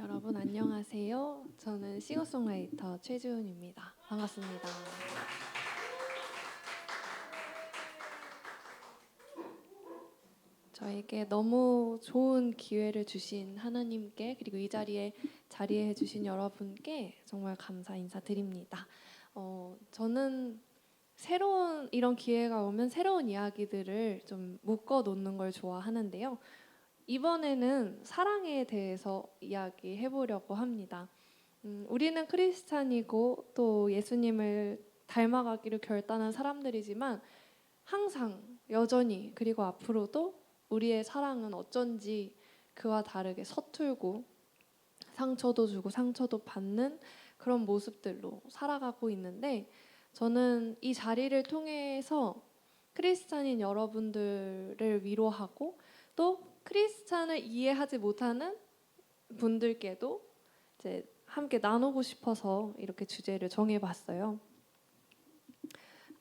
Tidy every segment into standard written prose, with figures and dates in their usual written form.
여러분 안녕하세요. 저는 싱어송라이터 최지훈입니다. 반갑습니다. 저에게 너무 좋은 기회를 주신 하나님께, 그리고 이 자리에 자리해 주신 여러분께 정말 감사 인사드립니다. 저는 새로운 이런 기회가 오면 새로운 이야기들을 좀 묶어 놓는 걸 좋아하는데요. 이번에는 사랑에 대해서 이야기해 보려고 합니다. 우리는 크리스찬이고 또 예수님을 닮아가기를 결단한 사람들이지만 항상 여전히 그리고 앞으로도 우리의 사랑은 어쩐지 그와 다르게 서툴고 상처도 주고 상처도 받는 그런 모습들로 살아가고 있는데, 저는 이 자리를 통해서 크리스찬인 여러분들을 위로하고 또 크리스찬을 이해하지 못하는 분들께도 이제 함께 나누고 싶어서 이렇게 주제를 정해봤어요.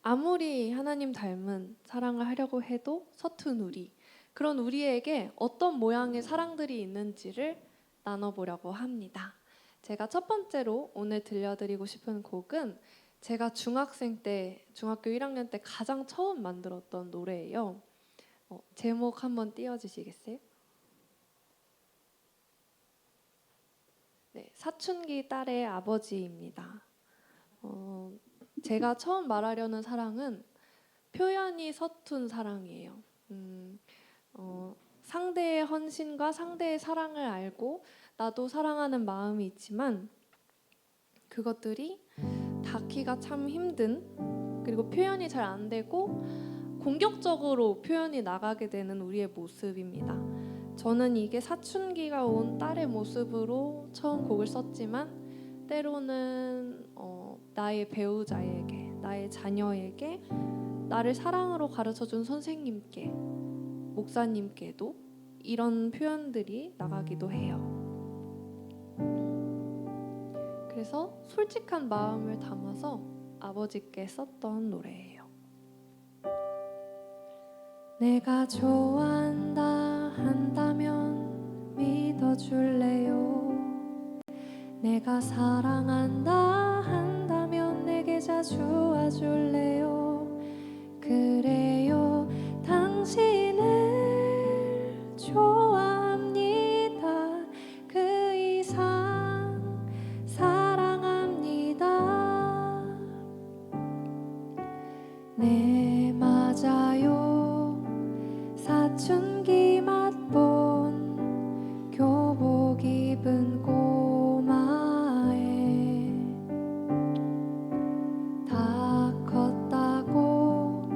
아무리 하나님 닮은 사랑을 하려고 해도 서툰 우리, 그런 우리에게 어떤 모양의 사랑들이 있는지를 나눠보려고 합니다. 제가 첫 번째로 오늘 들려드리고 싶은 곡은 제가 중학생 때, 중학교 1학년 때 가장 처음 만들었던 노래예요. 제목 한번 띄워주시겠어요? 네, 사춘기 딸의 아버지입니다. 제가 처음 말하려는 사랑은 표현이 서툰 사랑이에요. 상대의 헌신과 상대의 사랑을 알고 나도 사랑하는 마음이 있지만 그것들이 닿기가 참 힘든, 그리고 표현이 잘 안 되고 공격적으로 표현이 나가게 되는 우리의 모습입니다. 저는 이게 사춘기가 온 딸의 모습으로 처음 곡을 썼지만 때로는 나의 배우자에게, 나의 자녀에게, 나를 사랑으로 가르쳐준 선생님께, 목사님께도 이런 표현들이 나가기도 해요. 그래서 솔직한 마음을 담아서 아버지께 썼던 노래예요. 내가 좋아한다 한다면 믿어줄래요? 내가 사랑한다 한다면 내게 자주 와줄래요? 그래요, 당신을 좋아합니다. 그 이상 사랑합니다. 네, 맞아요. 사춘기 맛본 교복 입은 꼬마애, 다 컸다고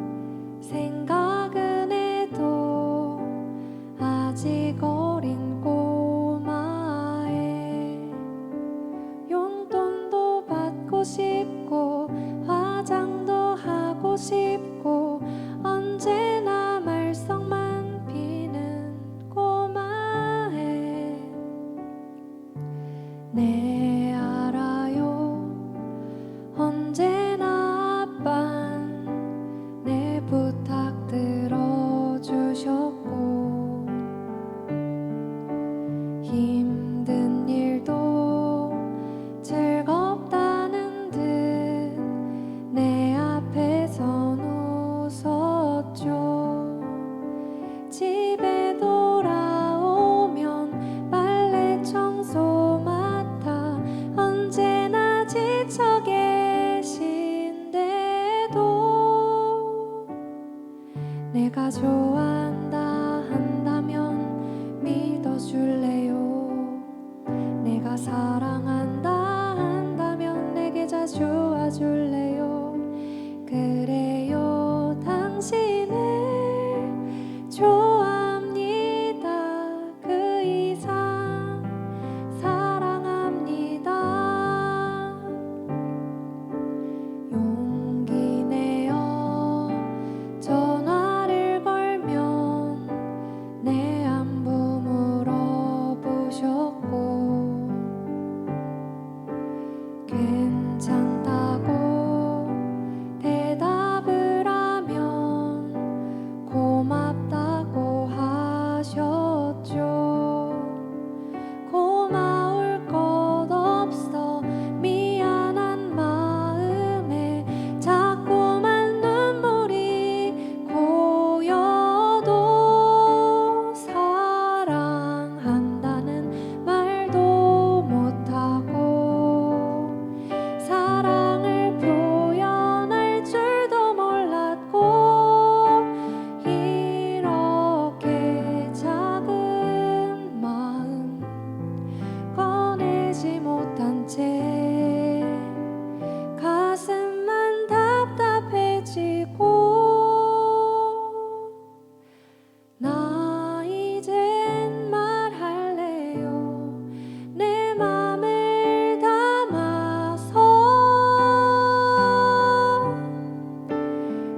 생각은 해도 아직 어린 꼬마애, 용돈도 받고 싶고 화장도 하고 싶고 언제나 말썽만 피는 꼬마애. 네, 알아요. 언제나 아빤 내 부탁 들어주셨고 힘든 일도 즐겁다는 듯 내 앞에선 웃었죠. 집에 돌아오면 빨래 청소 맡아 언제나 지쳐 계신데도 내가 좋아한다 한다면 믿어줄래요? 내가 사랑한다 한다면 내게 자주 와줄래요? 그래요, 당신을 좋아합니다. 그 이상 사랑합니다. 용기 내어 전화를 걸면 내 안부 물어보셨고 되지 못한 채 가슴만 답답해지고 나 이젠 말할래요. 내 맘을 담아서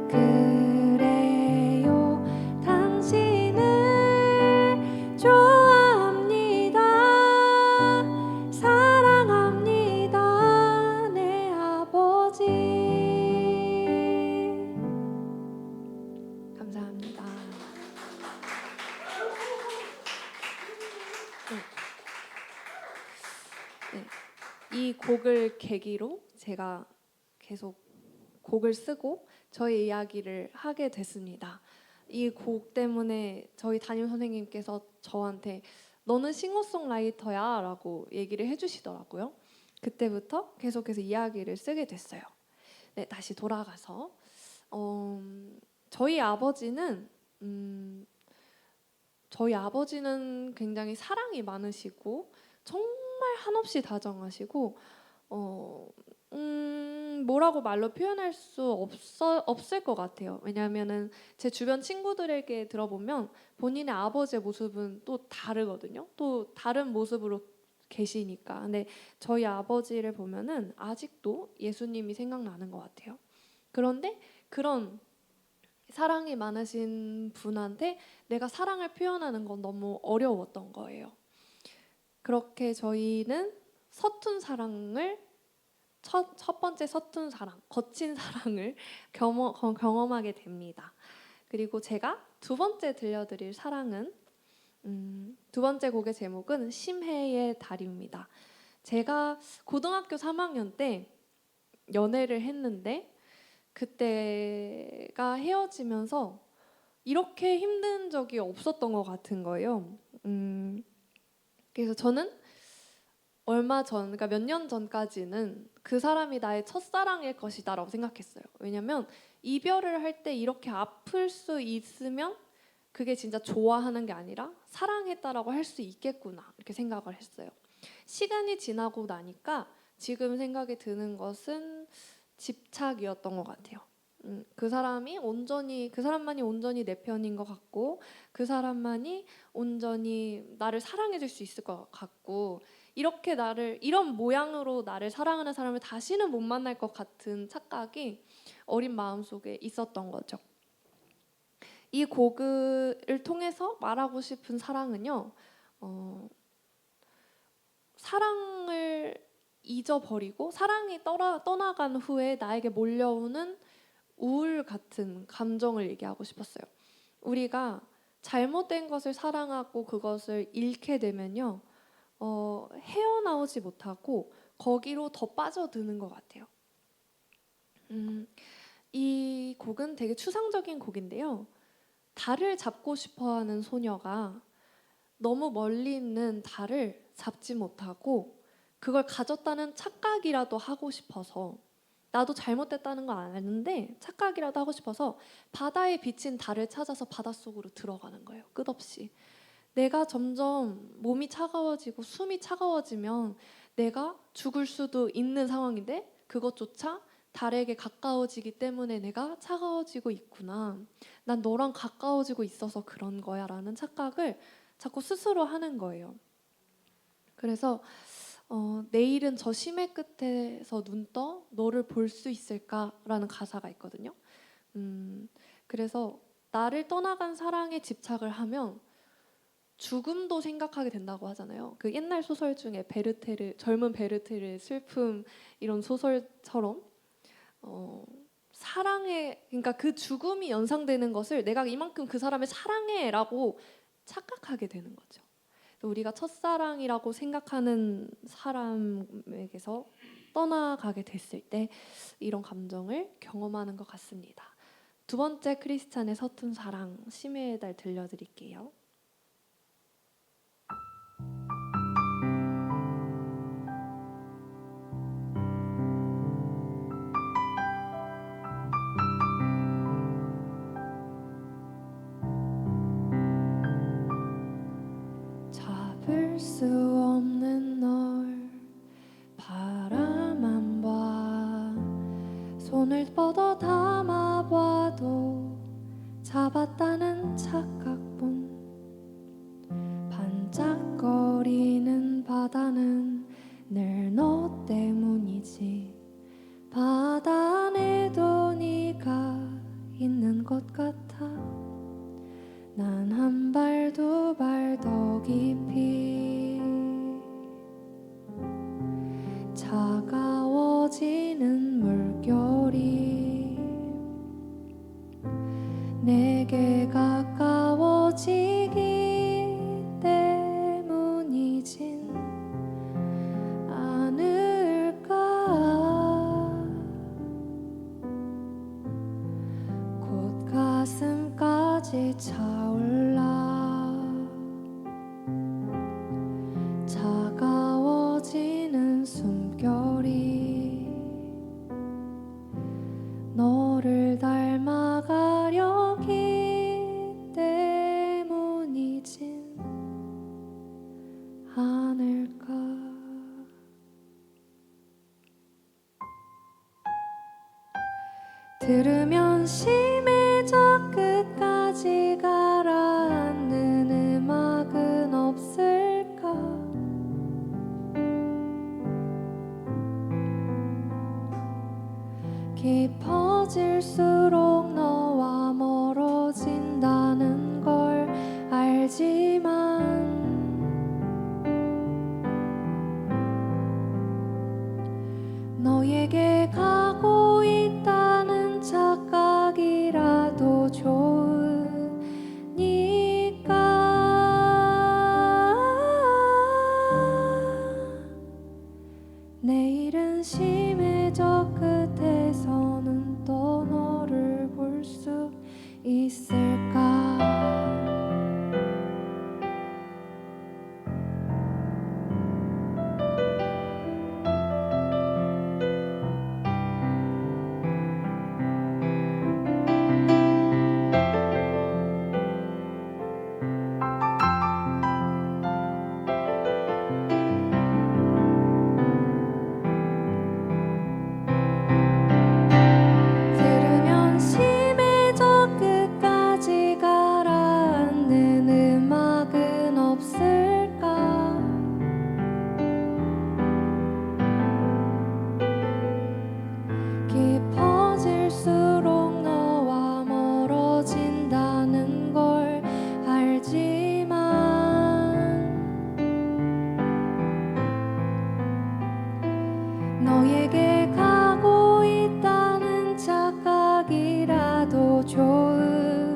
그래요. 당신을 좋아합니다. 사랑합니다. 내 아버지. 감사합니다. 네. 이 곡을 계기로 제가 계속 곡을 쓰고 저의 이야기를 하게 됐습니다. 이 곡 때문에 저희 담임 선생님께서 저한테 너는 싱어송라이터야 라고 얘기를 해주시더라고요. 그때부터 계속해서 이야기를 쓰게 됐어요. 네, 다시 돌아가서 저희 아버지는 굉장히 사랑이 많으시고 정말 한없이 다정하시고 뭐라고 말로 표현할 수 없을 것 같아요. 왜냐하면은 제 주변 친구들에게 들어보면 본인의 아버지의 모습은 또 다르거든요. 또 다른 모습으로 계시니까. 근데 저희 아버지를 보면은 아직도 예수님이 생각나는 것 같아요. 그런데 그런 사랑이 많으신 분한테 내가 사랑을 표현하는 건 너무 어려웠던 거예요. 그렇게 저희는 서툰 사랑을 첫 번째 서툰 사랑, 거친 사랑을 경험하게 됩니다. 그리고 제가 두 번째 들려드릴 사랑은 두 번째 곡의 제목은 심해의 달입니다. 제가 고등학교 3학년 때 연애를 했는데 그때가 헤어지면서 이렇게 힘든 적이 없었던 것 같은 거예요. 그래서 저는 얼마 전, 그러니까 몇 년 전까지는 그 사람이 나의 첫사랑일 것이다라고 생각했어요. 왜냐면 이별을 할 때 이렇게 아플 수 있으면 그게 진짜 좋아하는 게 아니라 사랑했다라고 할 수 있겠구나 이렇게 생각을 했어요. 시간이 지나고 나니까 지금 생각이 드는 것은 집착이었던 것 같아요. 그 사람만이 온전히 내 편인 것 같고 그 사람만이 온전히 나를 사랑해줄 수 있을 것 같고 이렇게 이런 모양으로 나를 사랑하는 사람을 다시는 못 만날 것 같은 착각이 어린 마음속에 있었던 거죠. 이 곡을 통해서 말하고 싶은 사랑은요, 사랑을 잊어버리고 사랑이 떠나간 후에 나에게 몰려오는 우울 같은 감정을 얘기하고 싶었어요. 우리가 잘못된 것을 사랑하고 그것을 잃게 되면요, 헤어나오지 못하고 거기로 더 빠져드는 것 같아요. 이 곡은 되게 추상적인 곡인데요. 달을 잡고 싶어하는 소녀가 너무 멀리 있는 달을 잡지 못하고 그걸 가졌다는 착각이라도 하고 싶어서 나도 잘못됐다는 거 아는데 착각이라도 하고 싶어서 바다에 비친 달을 찾아서 바닷속으로 들어가는 거예요. 끝없이. 내가 점점 몸이 차가워지고 숨이 차가워지면 내가 죽을 수도 있는 상황인데 그것조차 달에게 가까워지기 때문에 내가 차가워지고 있구나. 난 너랑 가까워지고 있어서 그런 거야 라는 착각을 자꾸 스스로 하는 거예요. 그래서 내일은 저 심해 끝에서 눈 떠 너를 볼 수 있을까라는 가사가 있거든요. 그래서 나를 떠나간 사랑에 집착을 하면 죽음도 생각하게 된다고 하잖아요. 그 옛날 소설 중에 젊은 베르테르의 슬픔 이런 소설처럼 그러니까 그 죽음이 연상되는 것을 내가 이만큼 그 사람을 사랑해라고 착각하게 되는 거죠. 우리가 첫사랑이라고 생각하는 사람에게서 떠나가게 됐을 때 이런 감정을 경험하는 것 같습니다. 두 번째 크리스찬의 서툰 사랑 심해의 달 들려드릴게요. 잡을 수 없는 널 손을 뻗어 담아봐도 잡았다는 착각뿐. 반짝거리는 바다는 늘 너 때문이지. 바다 안에도 네가 있는 것 같아. 난 한 발 두 발 더 깊이 차가워지는 물결이 내게 가까워지기 때문이진 않을까. 곧 가슴까지 차올라 차가워지는 숨결이 너를 닮아가려기 때문이진 않을까. 들으면 심해져 끝까지 가라앉는 음악은 없을까. 깊어질수록 너와 멀어진다는 걸 알지만 너에게 가고 있다는 착각이라도 좋으니까. 내일은 심해져 끝에서는 또 너를 볼 수 있을까. 들으면 심해져 끝까지 가라앉는 음악은 없을까. 깊어질수록 너와 멀어진다는 걸 알지만 너에게 가고 있다는 착각이라도 좋으니까.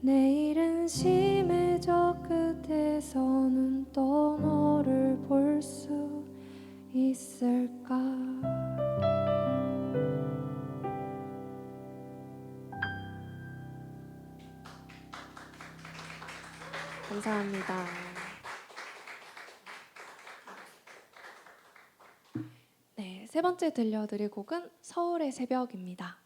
내일은 심해져 끝에서는 또 너를 볼 수 있을까. 감사합니다. 네, 세 번째 들려드릴 곡은 서울의 새벽입니다.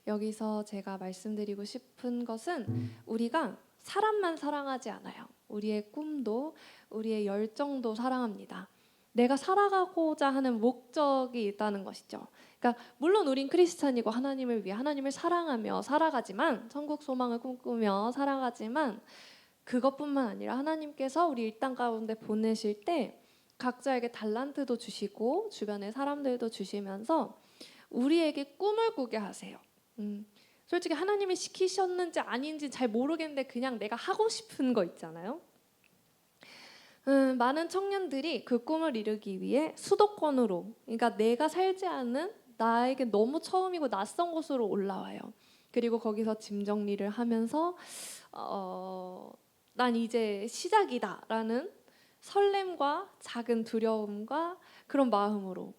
여기서 제가 말씀드리고 싶은 것은 우리가 사람만 사랑하지 않아요. 우리의 꿈도 우리의 열정도 사랑합니다. 내가 살아가고자 하는 목적이 있다는 것이죠. 그러니까 물론 우린 크리스찬이고 하나님을 위해 하나님을 사랑하며 살아가지만, 천국 소망을 꿈꾸며 살아가지만, 그것뿐만 아니라 하나님께서 우리 이 땅 가운데 보내실 때 각자에게 달란트도 주시고 주변의 사람들도 주시면서 우리에게 꿈을 꾸게 하세요. 솔직히 하나님이 시키셨는지 아닌지 잘 모르겠는데 그냥 내가 하고 싶은 거 있잖아요. 많은 청년들이 그 꿈을 이루기 위해 수도권으로, 그러니까 내가 살지 않은 나에게 너무 처음이고 낯선 곳으로 올라와요. 그리고 거기서 짐 정리를 하면서 난 이제 시작이다 라는 설렘과 작은 두려움과 그런 마음으로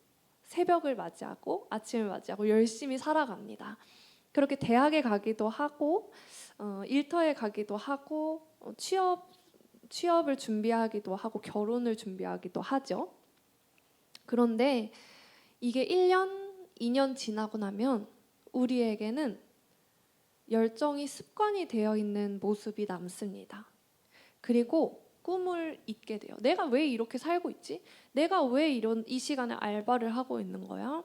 새벽을 맞이하고 아침을 맞이하고 열심히 살아갑니다. 그렇게 대학에 가기도 하고 일터에 가기도 하고 취업을 준비하기도 하고 결혼을 준비하기도 하죠. 그런데 이게 1년, 2년 지나고 나면 우리에게는 열정이 습관이 되어 있는 모습이 남습니다. 그리고 꿈을 잇게 돼요. 내가 왜 이렇게 살고 있지? 내가 왜 이 시간에 알바를 하고 있는 거야?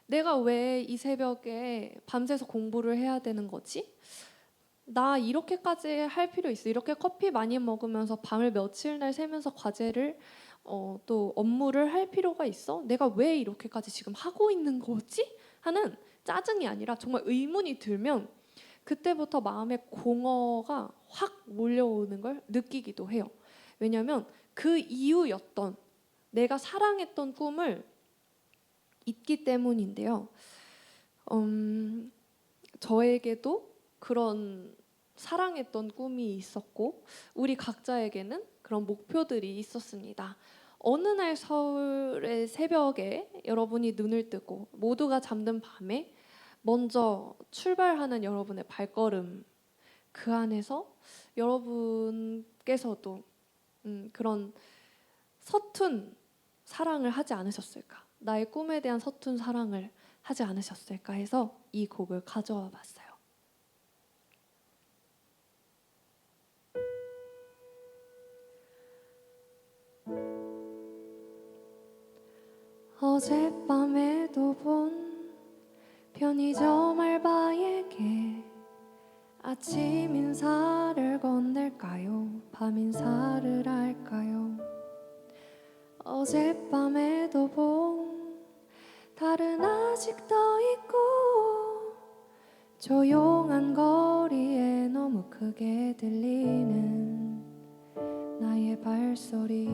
내가 왜 이 새벽에 밤새서 공부를 해야 되는 거지? 나 이렇게까지 할 필요 있어? 이렇게 커피 많이 먹으면서 밤을 며칠날 새면서 과제를 또 업무를 할 필요가 있어? 내가 왜 이렇게까지 지금 하고 있는 거지? 하는 짜증이 아니라 정말 의문이 들면 그때부터 마음에 공허가 확 몰려오는 걸 느끼기도 해요. 왜냐하면 그 이유였던 내가 사랑했던 꿈을 잊기 때문인데요. 저에게도 그런 사랑했던 꿈이 있었고 우리 각자에게는 그런 목표들이 있었습니다. 어느 날 서울의 새벽에 여러분이 눈을 뜨고 모두가 잠든 밤에 먼저 출발하는 여러분의 발걸음, 그 안에서 여러분께서도 그런 서툰 사랑을 하지 않으셨을까? 나의 꿈에 대한 서툰 사랑을 하지 않으셨을까 해서 이 곡을 가져와 봤어요. 어젯밤에도 본 편의점 알바에게 아침 인사를 건넬까요? 밤 인사를 할까요? 어젯밤에도 본 달은 아직 떠 있고 조용한 거리에 너무 크게 들리는 나의 발소리.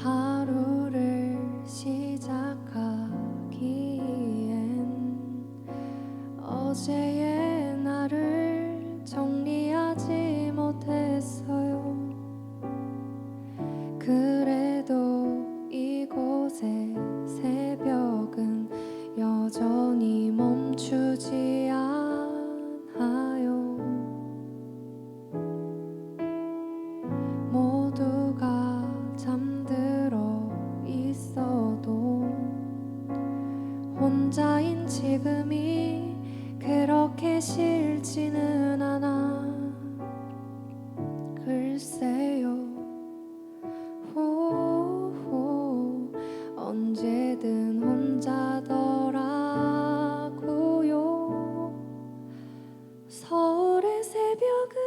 하루를 시작하기엔 어제의 나를 정리하지 못했어요. 그래도 이곳의 새벽은 여전히 멈추지 않아요. 모두가 잠들어 있어도 혼자인 지금이 그렇게 싫지는 않아. 글쎄요, 언제든 혼자더라고요. 서울의 새벽은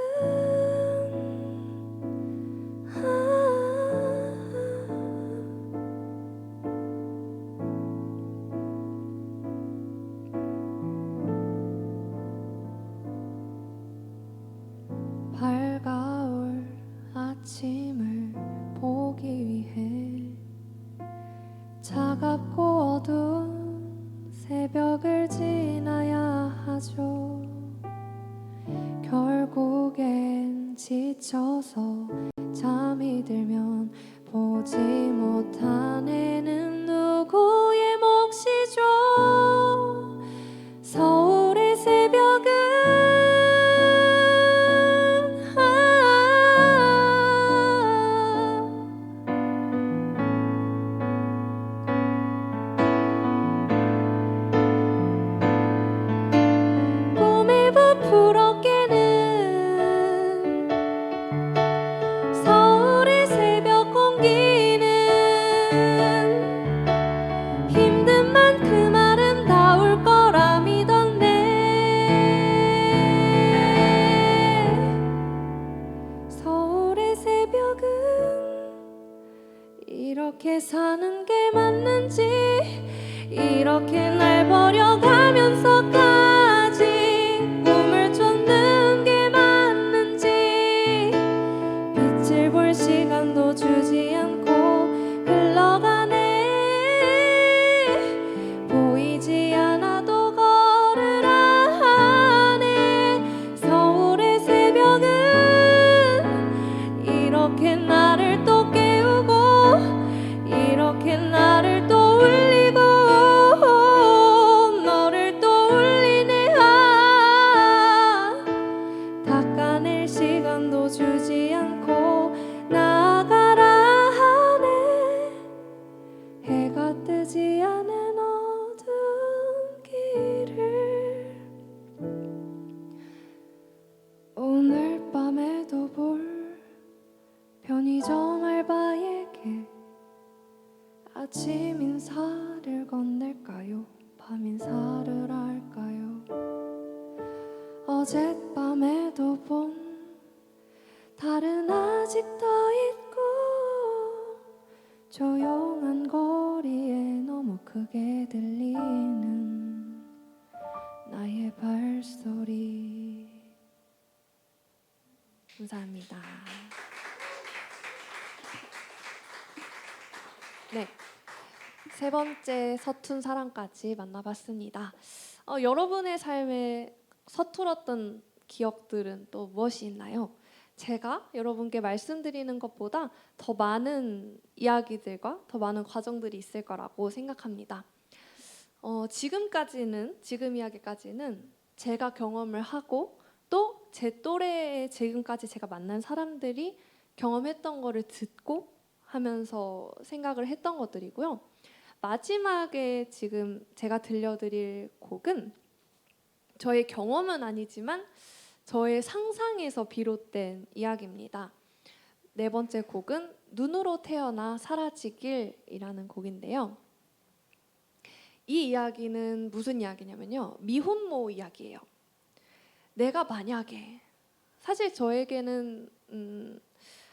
밝아올 아침을 보기 위해 차갑고 어두운 새벽을 지나야 하죠. 결국엔 지쳐서 잠이 들면 보지 못한 애는 누구의 몫이죠? 서울의 새벽은 꿈에 부풀어 깨는 서울의 새벽 공기는 힘든 만큼 아름다울 거라 믿었네. 서울의 새벽은 이렇게 사는 게 맞는지, 이렇게 날 버려가면서까지 꿈을 쫓는 게 맞는지, 빛을 볼 시간도 주지 않고 흘러가네. 보이지 않아도 걸으라네. 서울의 새벽은 이렇게 나를 또 깨우고 이렇게 나를 또 울리고 너를 또 울리네. 닦아낼 시간도 주지 않고 나가라 하네. 말은 아직 더 있고 조용한 거리에 너무 크게 들리는 나의 발소리. 감사합니다. 네, 세 번째 서툰 사랑까지 만나봤습니다. 여러분의 삶에 서툴었던 기억들은 또 무엇이 있나요? 제가 여러분께 말씀드리는 것보다 더 많은 이야기들과 더 많은 과정들이 있을 거라고 생각합니다. 지금 이야기까지는 제가 경험을 하고 또 제 또래의 지금까지 제가 만난 사람들이 경험했던 거를 듣고 하면서 생각을 했던 것들이고요. 마지막에 지금 제가 들려드릴 곡은 저의 경험은 아니지만 저의 상상에서 비롯된 이야기입니다. 네 번째 곡은 눈으로 태어나 사라지길이라는 곡인데요. 이 이야기는 무슨 이야기냐면요, 미혼모 이야기예요. 내가 만약에, 사실 저에게는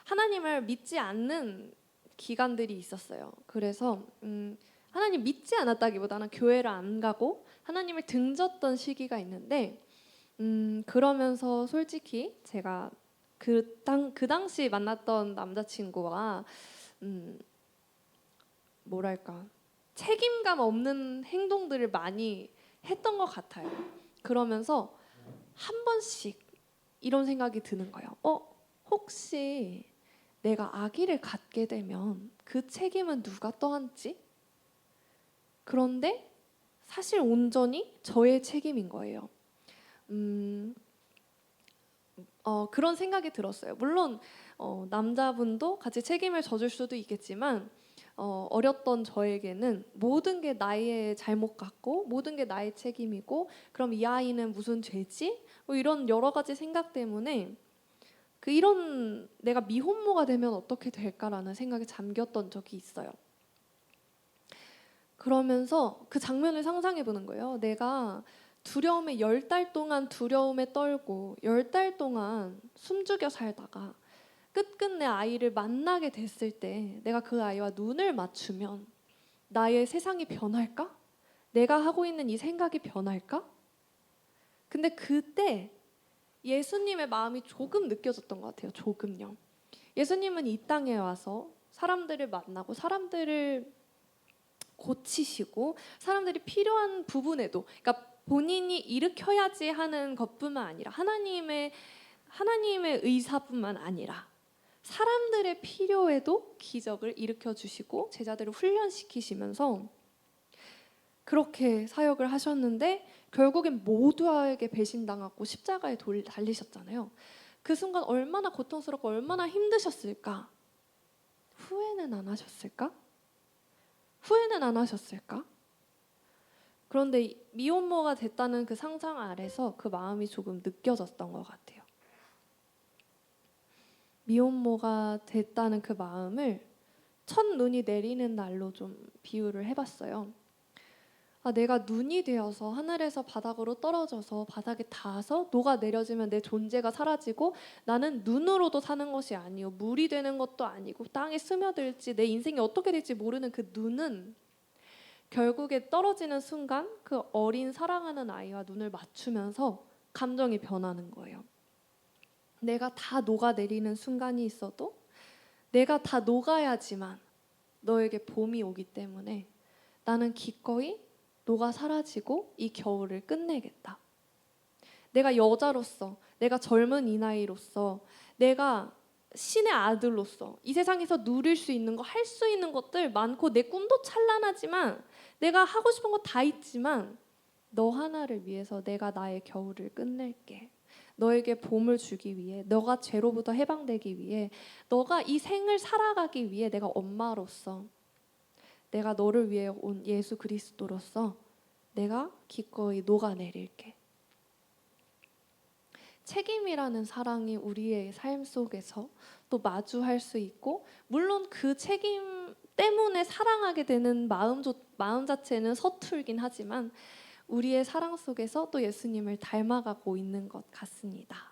하나님을 믿지 않는 기간들이 있었어요. 그래서 하나님 믿지 않았다기보다는 교회를 안 가고 하나님을 등졌던 시기가 있는데, 그러면서 솔직히 제가 그 당시 만났던 남자친구와 뭐랄까, 책임감 없는 행동들을 많이 했던 것 같아요. 그러면서 한 번씩 이런 생각이 드는 거예요. 혹시 내가 아기를 갖게 되면 그 책임은 누가 떠안지? 그런데 사실 온전히 저의 책임인 거예요. 그런 생각이 들었어요. 물론 남자분도 같이 책임을 져줄 수도 있겠지만 어렸던 저에게는 모든 게 나의 잘못 같고 모든 게 나의 책임이고, 그럼 이 아이는 무슨 죄지? 뭐 이런 여러 가지 생각 때문에 이런 내가 미혼모가 되면 어떻게 될까라는 생각에 잠겼던 적이 있어요. 그러면서 그 장면을 상상해 보는 거예요. 내가 두려움에 10달 동안 두려움에 떨고 10달 동안 숨죽여 살다가 끝끝내 아이를 만나게 됐을 때 내가 그 아이와 눈을 맞추면 나의 세상이 변할까? 내가 하고 있는 이 생각이 변할까? 근데 그때 예수님의 마음이 조금 느껴졌던 것 같아요. 조금요. 예수님은 이 땅에 와서 사람들을 만나고 사람들을 고치시고 사람들이 필요한 부분에도, 그러니까 본인이 일으켜야지 하는 것뿐만 아니라 하나님의 의사뿐만 아니라 사람들의 필요에도 기적을 일으켜 주시고 제자들을 훈련시키시면서 그렇게 사역을 하셨는데 결국엔 모두에게 배신당하고 십자가에 달리셨잖아요. 그 순간 얼마나 고통스럽고 얼마나 힘드셨을까? 후회는 안 하셨을까? 후회는 안 하셨을까? 그런데 미혼모가 됐다는 그 상상 아래서 그 마음이 조금 느껴졌던 것 같아요. 미혼모가 됐다는 그 마음을 첫눈이 내리는 날로 좀 비유를 해봤어요. 내가 눈이 되어서 하늘에서 바닥으로 떨어져서 바닥에 닿아서 녹아내려지면 내 존재가 사라지고 나는 눈으로도 사는 것이 아니요 물이 되는 것도 아니고 땅에 스며들지 내 인생이 어떻게 될지 모르는 그 눈은 결국에 떨어지는 순간 그 어린 사랑하는 아이와 눈을 맞추면서 감정이 변하는 거예요. 내가 다 녹아내리는 순간이 있어도 내가 다 녹아야지만 너에게 봄이 오기 때문에 나는 기꺼이 녹아 사라지고 이 겨울을 끝내겠다. 내가 여자로서, 내가 젊은 이 나이로서, 내가 신의 아들로서 이 세상에서 누릴 수 있는 거, 할 수 있는 것들 많고 내 꿈도 찬란하지만 내가 하고 싶은 거 다 있지만 너 하나를 위해서 내가 나의 겨울을 끝낼게. 너에게 봄을 주기 위해, 너가 죄로부터 해방되기 위해, 너가 이 생을 살아가기 위해 내가 엄마로서, 내가 너를 위해 온 예수 그리스도로서 내가 기꺼이 녹아내릴게. 책임이라는 사랑이 우리의 삶 속에서 또 마주할 수 있고, 물론 그 책임 때문에 사랑하게 되는 마음 자체는 서툴긴 하지만 우리의 사랑 속에서 또 예수님을 닮아가고 있는 것 같습니다.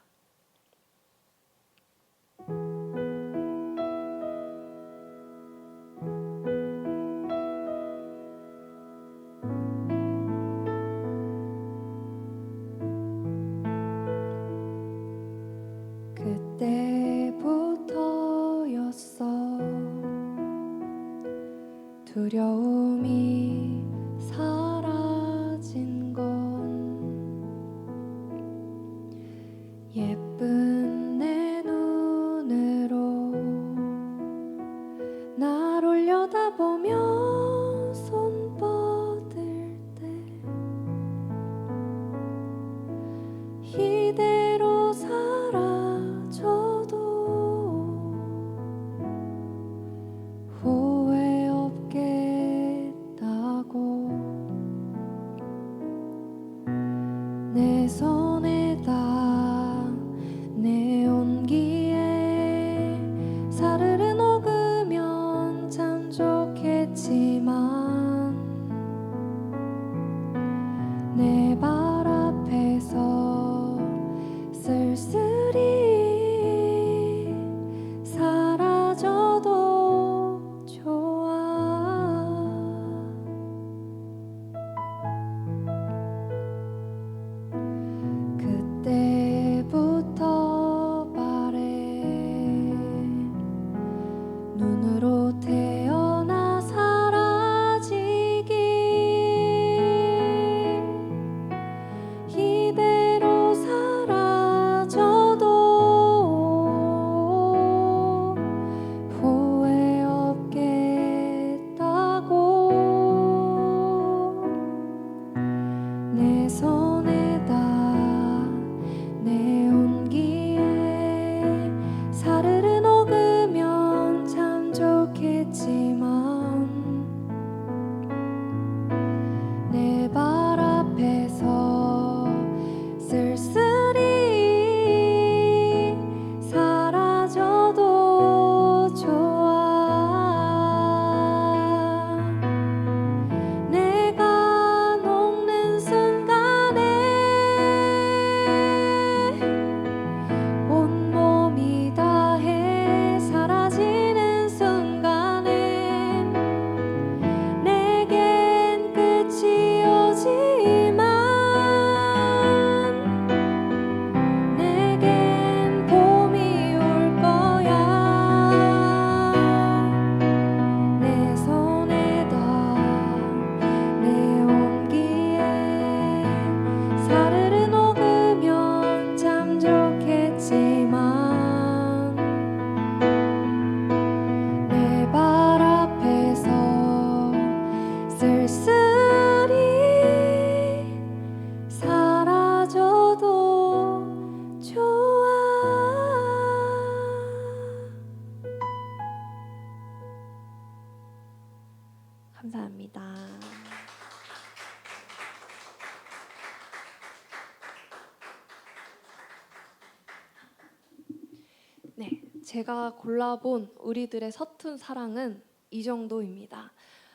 제가 골라본 우리들의 서툰 사랑은 이 정도입니다.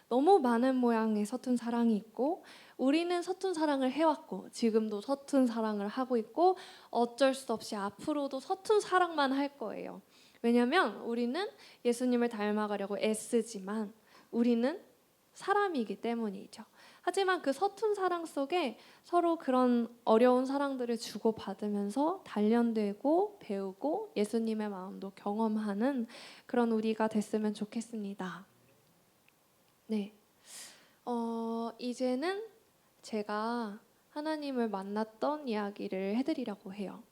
너무 많은 모양의 서툰 사랑이 있고 우리는 서툰 사랑을 해왔고 지금도 서툰 사랑을 하고 있고 어쩔 수 없이 앞으로도 서툰 사랑만 할 거예요. 왜냐하면 우리는 예수님을 닮아가려고 애쓰지만 우리는 사람이기 때문이죠. 하지만 그 서툰 사랑 속에 서로 그런 어려운 사랑들을 주고받으면서 단련되고 배우고 예수님의 마음도 경험하는 그런 우리가 됐으면 좋겠습니다. 네, 이제는 제가 하나님을 만났던 이야기를 해드리려고 해요.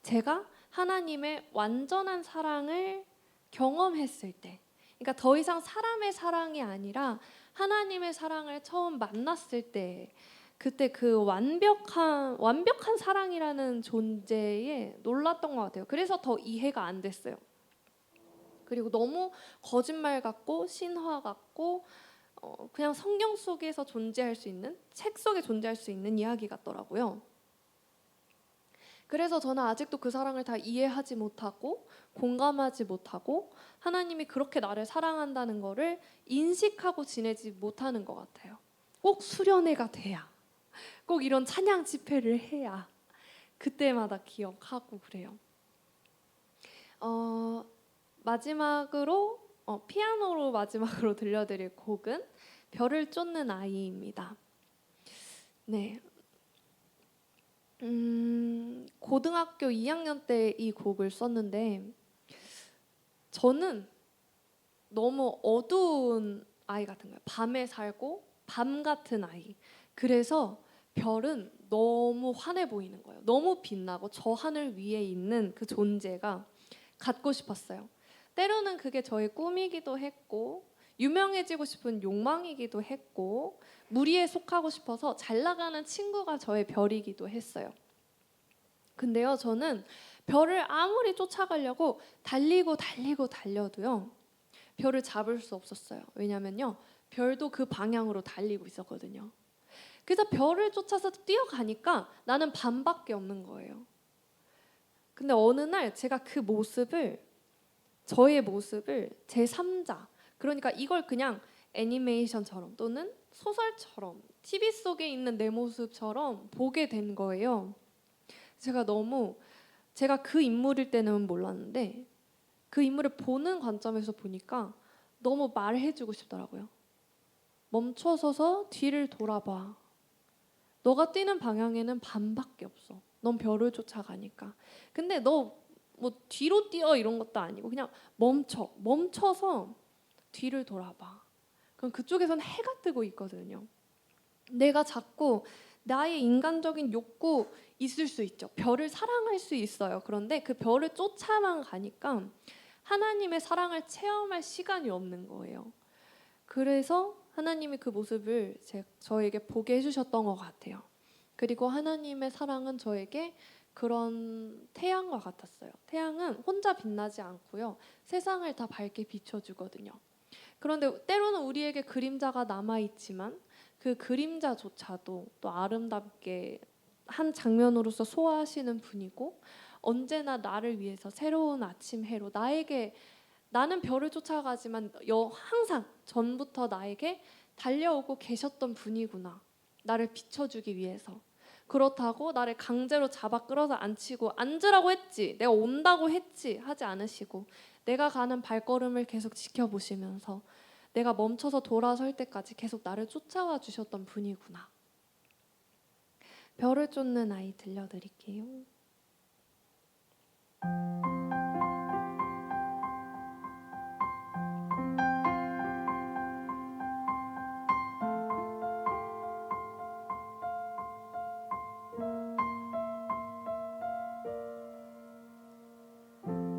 제가 하나님의 완전한 사랑을 경험했을 때, 그러니까 더 이상 사람의 사랑이 아니라 하나님의 사랑을 처음 만났을 때, 그때 그 완벽한 사랑이라는 존재에 놀랐던 것 같아요. 그래서 더 이해가 안 됐어요. 그리고 너무 거짓말 같고 신화 같고 그냥 성경 속에서 존재할 수 있는, 책 속에 존재할 수 있는 이야기 같더라고요. 그래서 저는 아직도 그 사랑을 다 이해하지 못하고 공감하지 못하고 하나님이 그렇게 나를 사랑한다는 거를 인식하고 지내지 못하는 것 같아요. 꼭 수련회가 돼야, 꼭 이런 찬양 집회를 해야 그때마다 기억하고 그래요. 마지막으로 피아노로 마지막으로 들려드릴 곡은 별을 쫓는 아이입니다. 네. 고등학교 2학년 때 이 곡을 썼는데 저는 너무 어두운 아이 같은 거예요. 밤에 살고 밤 같은 아이. 그래서 별은 너무 환해 보이는 거예요. 너무 빛나고 저 하늘 위에 있는 그 존재가 갖고 싶었어요. 때로는 그게 저의 꿈이기도 했고 유명해지고 싶은 욕망이기도 했고 무리에 속하고 싶어서 잘 나가는 친구가 저의 별이기도 했어요. 근데요, 저는 별을 아무리 쫓아가려고 달려도요 별을 잡을 수 없었어요. 왜냐면요, 별도 그 방향으로 달리고 있었거든요. 그래서 별을 쫓아서 뛰어가니까 나는 밤밖에 없는 거예요. 근데 어느 날 제가 저의 모습을 제3자, 그러니까 이걸 그냥 애니메이션처럼 또는 소설처럼 TV 속에 있는 내 모습처럼 보게 된 거예요. 제가 그 인물일 때는 몰랐는데 그 인물을 보는 관점에서 보니까 너무 말해주고 싶더라고요. 멈춰서서 뒤를 돌아봐. 너가 뛰는 방향에는 밤밖에 없어. 넌 별을 쫓아가니까. 근데 너 뭐 뒤로 뛰어 이런 것도 아니고 그냥 멈춰서 뒤를 돌아봐. 그럼 그쪽에선 해가 뜨고 있거든요. 내가 자꾸 나의 인간적인 욕구 있을 수 있죠. 별을 사랑할 수 있어요. 그런데 그 별을 쫓아만 가니까 하나님의 사랑을 체험할 시간이 없는 거예요. 그래서 하나님이 그 모습을 저에게 보게 해주셨던 것 같아요. 그리고 하나님의 사랑은 저에게 그런 태양과 같았어요. 태양은 혼자 빛나지 않고요, 세상을 다 밝게 비춰주거든요. 그런데 때로는 우리에게 그림자가 남아있지만 그 그림자조차도 또 아름답게 한 장면으로서 소화하시는 분이고 언제나 나를 위해서 새로운 아침 해로 나는 별을 쫓아가지만 항상 전부터 나에게 달려오고 계셨던 분이구나. 나를 비춰주기 위해서. 그렇다고 나를 강제로 잡아 끌어서 앉히고 앉으라고 했지, 내가 온다고 했지 하지 않으시고 내가 가는 발걸음을 계속 지켜보시면서 내가 멈춰서 돌아설 때까지 계속 나를 쫓아와 주셨던 분이구나. 별을 쫓는 아이 들려드릴게요.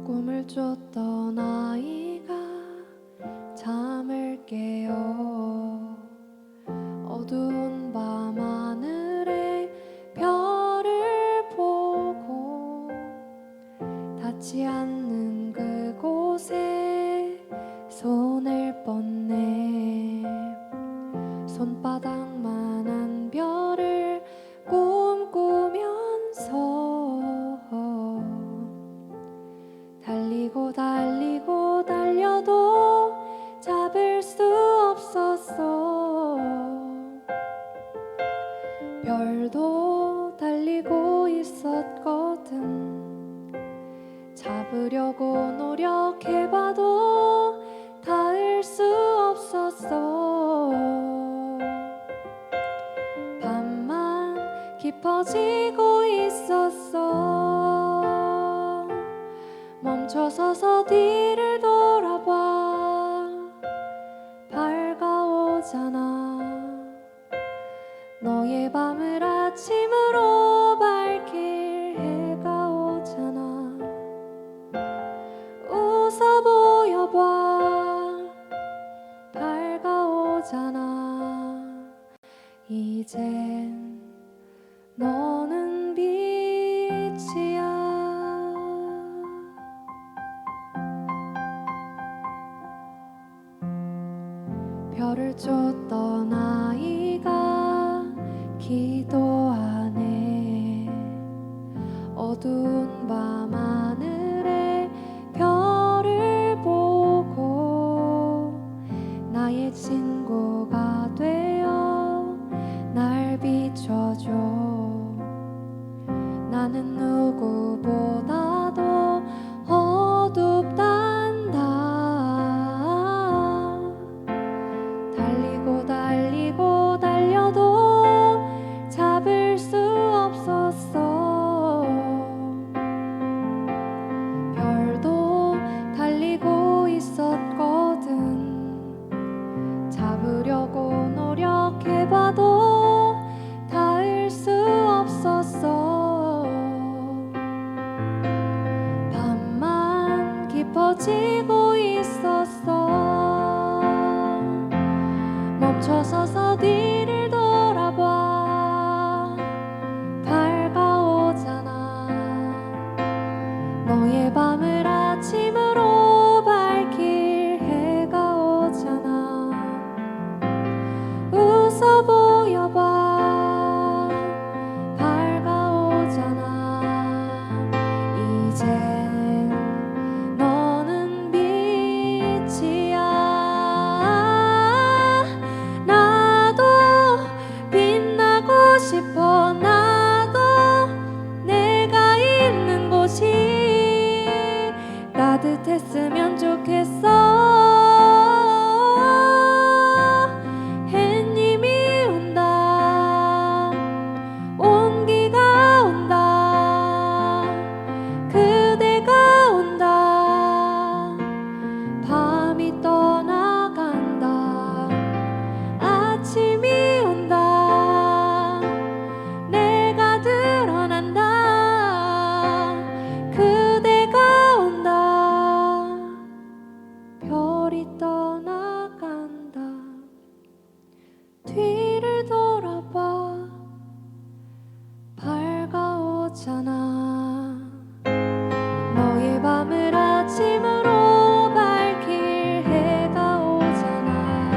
꿈을 쫓던 아이가 잠을 깨어 어두운 밤 하늘에 별을 보고 닿지 않는 그곳에 손을 뻗네. 손바닥만한 별을 꿈꾸면서 달리 달리고 달리고 달려도 잡을 수 없었어. 별도 달리고 있었거든. 잡으려고 노력해봐도 닿을 수 없었어. 밤만 깊어지고 있었어. 멈춰서서 뒤를 돌아봐. 밝아오잖아. 너의 밤을 아침으로 밝힐 해가 오잖아. 웃어 보여봐. 밝아오잖아. 이젠 너는 빛이야. 별을 쫓던 아이가 기도하네. 어두운 밤 하늘에 별을 보고 나의 친구가 되어 날 비춰줘. 나는 누구보다도 어둡단다. 달리고 달리고 달려도 잡을 수 없었어. 별도 달리고 있었거든. 잡으려고 노력해봐도 닿을 수 없었어. 밤만 깊어지고 있었어. 멈춰서서 뒤를 돌아봐. 밝아오잖아. 너의 밤을 아침으로 밝힐 해가 오잖아. 웃어 보여봐. 밝아오잖아. 이젠 너는 빛이야. 나도 빛나고 싶어. 나도 내가 있는 곳이 따뜻했으면 좋겠어. 햇님이 온다. 온기가 온다. 그대가 온다. 밤이 떠나간다. 아침이 온다. 내가 드러난다. 그대가 온다. 별이 떠나간다. 뒤를 돌아봐. 밝아오잖아. 너의 밤을 아침으로 밝힐 해가 오잖아.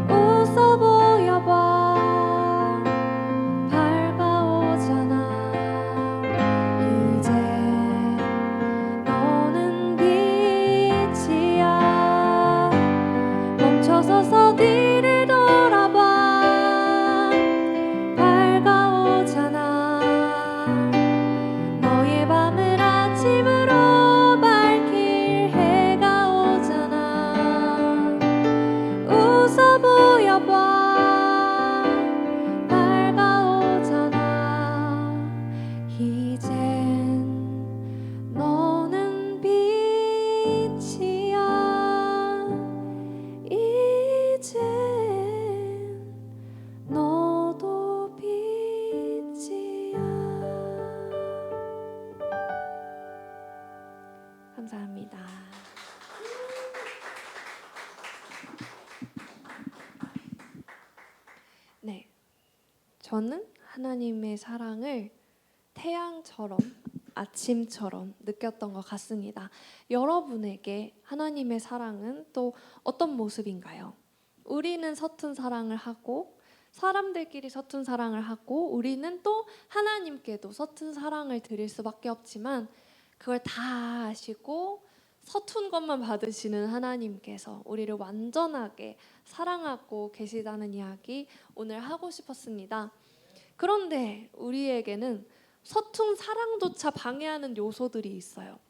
웃어 보여봐. 밝아오잖아. 이제 너는 빛이야. 멈춰서서 뒤를 돌아봐. 밝아오잖아. 너의 밤을 아침으로 밝힐 해가 오잖아. 웃어 보여봐. 밝아오잖아. 이젠 너는 빛이야. 이젠 너도 빛이야. 감사합니다. 네, 저는 하나님의 사랑을 태양처럼 아침처럼 느꼈던 것 같습니다. 여러분에게 하나님의 사랑은 또 어떤 모습인가요? 우리는 서툰 사랑을 하고 사람들끼리 서툰 사랑을 하고 우리는 또 하나님께도 서툰 사랑을 드릴 수밖에 없지만 그걸 다 아시고 서툰 것만 받으시는 하나님께서 우리를 완전하게 사랑하고 계시다는 이야기 오늘 하고 싶었습니다. 그런데 우리에게는 서툰 사랑조차 방해하는 요소들이 있어요.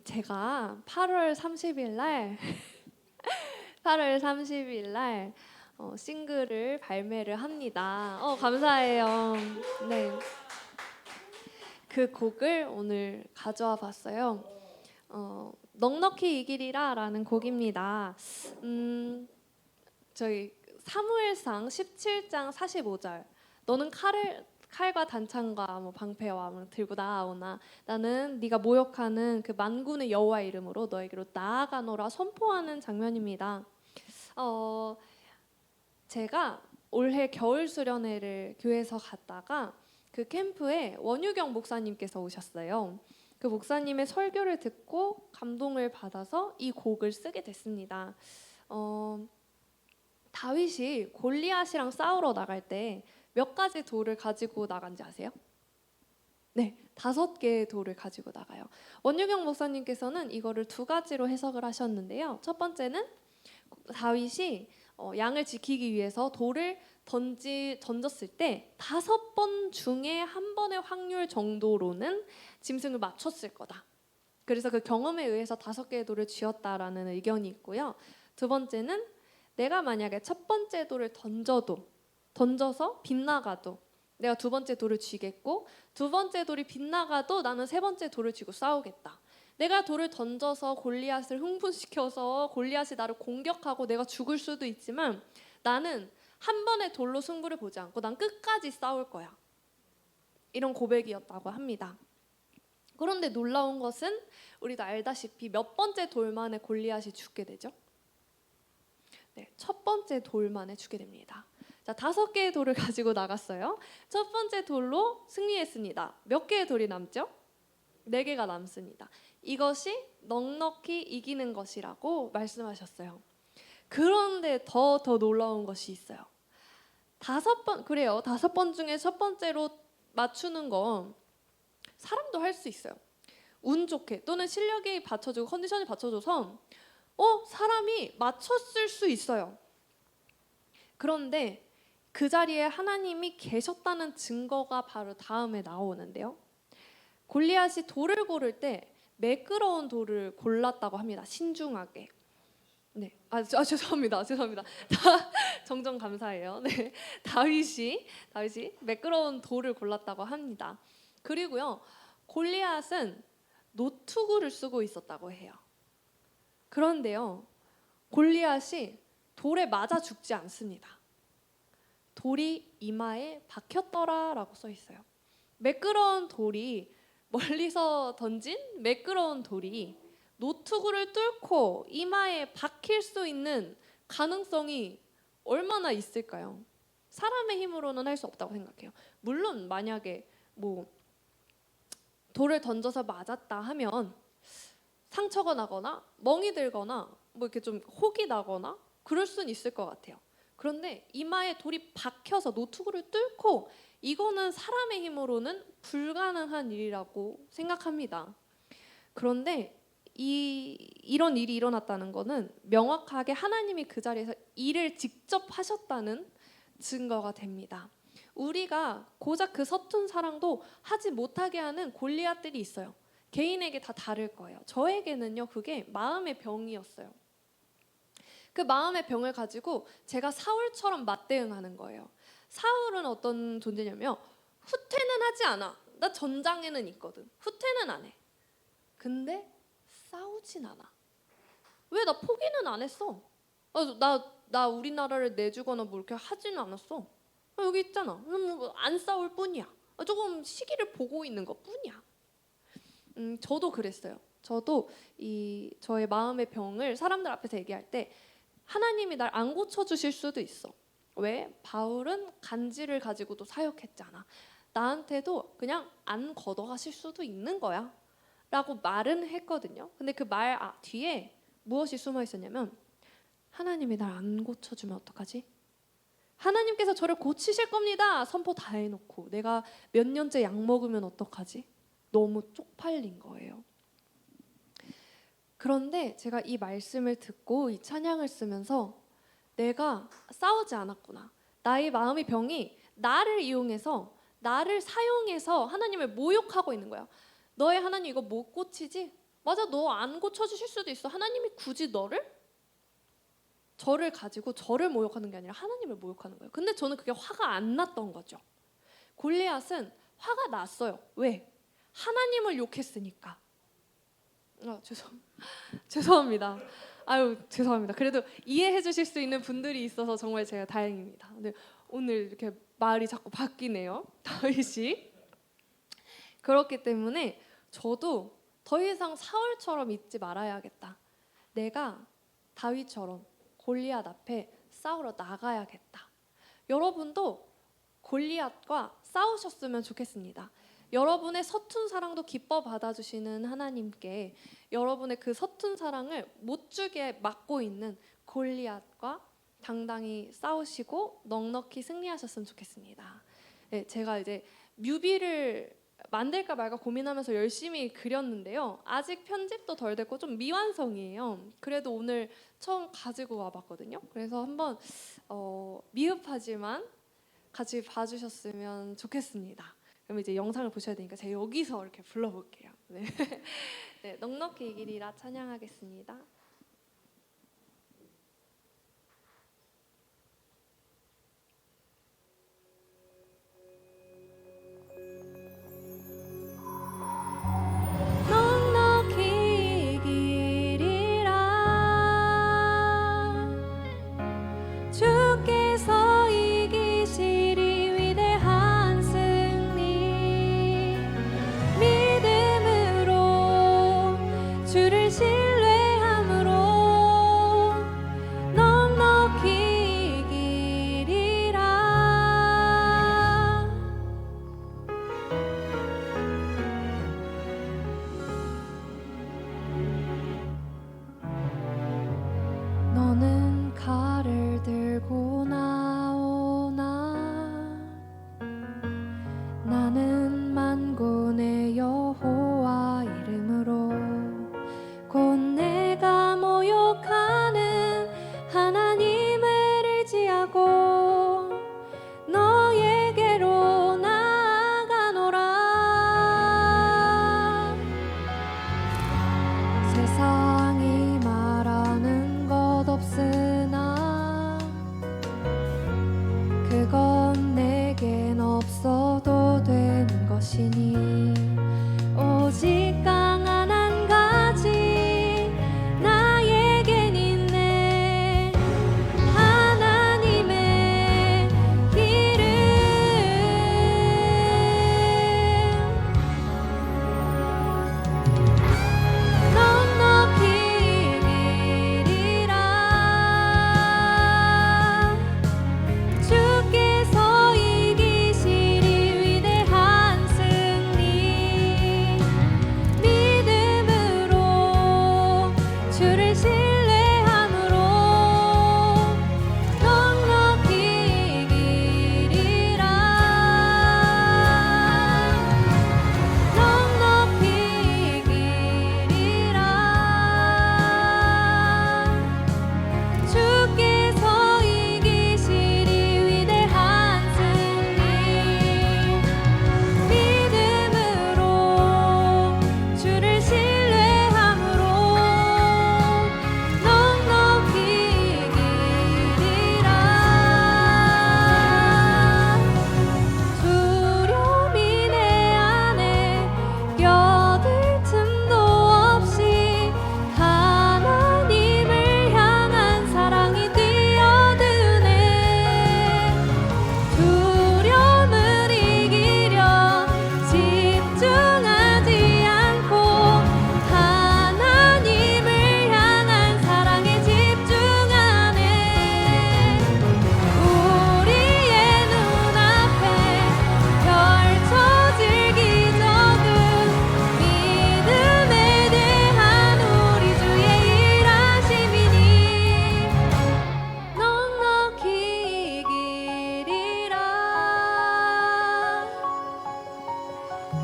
제가 8월 30일 날 8월 30일 날 싱글을 발매를 합니다. 감사해요. 네. 그 곡을 오늘 가져와 봤어요. 넉넉히 이기리라 라는 곡입니다. 저희 사무엘상 17장 45절 너는 칼과 단창과 방패와 들고 나아오나 나는 네가 모욕하는 그 만군의 여호와 이름으로 너에게로 나아가노라 선포하는 장면입니다. 제가 올해 겨울 수련회를 교회에서 갔다가 그 캠프에 원유경 목사님께서 오셨어요. 그 목사님의 설교를 듣고 감동을 받아서 이 곡을 쓰게 됐습니다. 다윗이 골리앗이랑 싸우러 나갈 때 몇 가지 돌을 가지고 나간지 아세요? 네, 5개의 돌을 가지고 나가요. 원유경 목사님께서는 이거를 2가지로 해석을 하셨는데요. 첫 번째는 다윗이 양을 지키기 위해서 돌을 던졌을 때 5번 중에 한 번의 확률 정도로는 짐승을 맞췄을 거다. 그래서 그 경험에 의해서 5개의 돌을 쥐었다라는 의견이 있고요. 두 번째는 내가 만약에 첫 번째 돌을 던져서 빗나가도 내가 두 번째 돌을 쥐겠고 두 번째 돌이 빗나가도 나는 세 번째 돌을 쥐고 싸우겠다. 내가 돌을 던져서 골리앗을 흥분시켜서 골리앗이 나를 공격하고 내가 죽을 수도 있지만 나는 한 번의 돌로 승부를 보지 않고 난 끝까지 싸울 거야. 이런 고백이었다고 합니다. 그런데 놀라운 것은 우리도 알다시피 몇 번째 돌만에 골리앗이 죽게 되죠? 네, 첫 번째 돌만에 죽게 됩니다. 자, 5개의 돌을 가지고 나갔어요. 첫 번째 돌로 승리했습니다. 몇 개의 돌이 남죠? 4개가 남습니다. 이것이 넉넉히 이기는 것이라고 말씀하셨어요. 그런데 더 놀라운 것이 있어요. 5번 중에 첫 번째로 맞추는 건 사람도 할 수 있어요. 운 좋게 또는 실력이 받쳐주고 컨디션이 받쳐줘서 사람이 맞췄을 수 있어요. 그런데 그 자리에 하나님이 계셨다는 증거가 바로 다음에 나오는데요. 골리앗이 돌을 고를 때 매끄러운 돌을 골랐다고 합니다. 신중하게. 네, 죄송합니다. 정정 감사해요. 네, 다윗이 매끄러운 돌을 골랐다고 합니다. 그리고요, 골리앗은 노투구를 쓰고 있었다고 해요. 그런데요, 골리앗이 돌에 맞아 죽지 않습니다. 돌이 이마에 박혔더라라고 써 있어요. 매끄러운 돌이 멀리서 던진 매끄러운 돌이 노투구를 뚫고 이마에 박힐 수 있는 가능성이 얼마나 있을까요? 사람의 힘으로는 할 수 없다고 생각해요. 물론 만약에 돌을 던져서 맞았다 하면 상처가 나거나 멍이 들거나 이렇게 좀 혹이 나거나 그럴 수는 있을 것 같아요. 그런데 이마에 돌이 박혀서 노투구를 뚫고 이거는 사람의 힘으로는 불가능한 일이라고 생각합니다. 그런데 이런 일이 일어났다는 것은 명확하게 하나님이 그 자리에서 일을 직접 하셨다는 증거가 됩니다. 우리가 고작 그 서툰 사랑도 하지 못하게 하는 골리앗들이 있어요. 개인에게 다 다를 거예요. 저에게는요, 그게 마음의 병이었어요. 그 마음의 병을 가지고 제가 사울처럼 맞대응하는 거예요. 사울은 어떤 존재냐면 후퇴는 하지 않아. 나 전장에는 있거든. 후퇴는 안 해. 근데 싸우진 않아. 왜? 나 포기는 안 했어. 나 우리나라를 내주거나 이렇게 하지는 않았어. 여기 있잖아. 안 싸울 뿐이야. 조금 시기를 보고 있는 것 뿐이야. 저도 그랬어요. 저도 저의 마음의 병을 사람들 앞에서 얘기할 때 하나님이 날 안 고쳐주실 수도 있어. 왜? 바울은 간지를 가지고도 사역했잖아. 나한테도 그냥 안 걷어가실 수도 있는 거야 라고 말은 했거든요. 근데 그 말 뒤에 무엇이 숨어 있었냐면 하나님이 날 안 고쳐주면 어떡하지? 하나님께서 저를 고치실 겁니다. 선포 다 해놓고 내가 몇 년째 약 먹으면 어떡하지? 너무 쪽팔린 거예요. 그런데 제가 이 말씀을 듣고 이 찬양을 쓰면서 내가 싸우지 않았구나. 나의 마음의 병이 나를 이용해서, 나를 사용해서 하나님을 모욕하고 있는 거야. 너의 하나님 이거 못 고치지? 맞아, 너 안 고쳐주실 수도 있어. 하나님이 굳이 저를 가지고 저를 모욕하는 게 아니라 하나님을 모욕하는 거예요. 근데 저는 그게 화가 안 났던 거죠. 골리앗은 화가 났어요. 왜? 하나님을 욕했으니까. 죄송합니다. 아유, 죄송합니다. 그래도 이해해 주실 수 있는 분들이 있어서 정말 제가 다행입니다. 근데 오늘 이렇게 말이 자꾸 바뀌네요. 다윗이. 그렇기 때문에 저도 더 이상 사울처럼 있지 말아야겠다. 내가 다윗처럼 골리앗 앞에 싸우러 나가야겠다. 여러분도 골리앗과 싸우셨으면 좋겠습니다. 여러분의 서툰 사랑도 기뻐 받아주시는 하나님께 여러분의 그 서툰 사랑을 못 주게 막고 있는 골리앗과 당당히 싸우시고 넉넉히 승리하셨으면 좋겠습니다. 네, 제가 이제 뮤비를 만들까 말까 고민하면서 열심히 그렸는데요. 아직 편집도 덜 됐고 좀 미완성이에요. 그래도 오늘 처음 가지고 와봤거든요. 그래서 한번 미흡하지만 같이 봐주셨으면 좋겠습니다. 그럼 이제 영상을 보셔야 되니까 제가 여기서 이렇게 불러볼게요. 네. 네, 넉넉히 이기리라 찬양하겠습니다. 넉넉히 이기리라 주께서 이기시리 위대한 승리 믿음으로 주를 신뢰함으로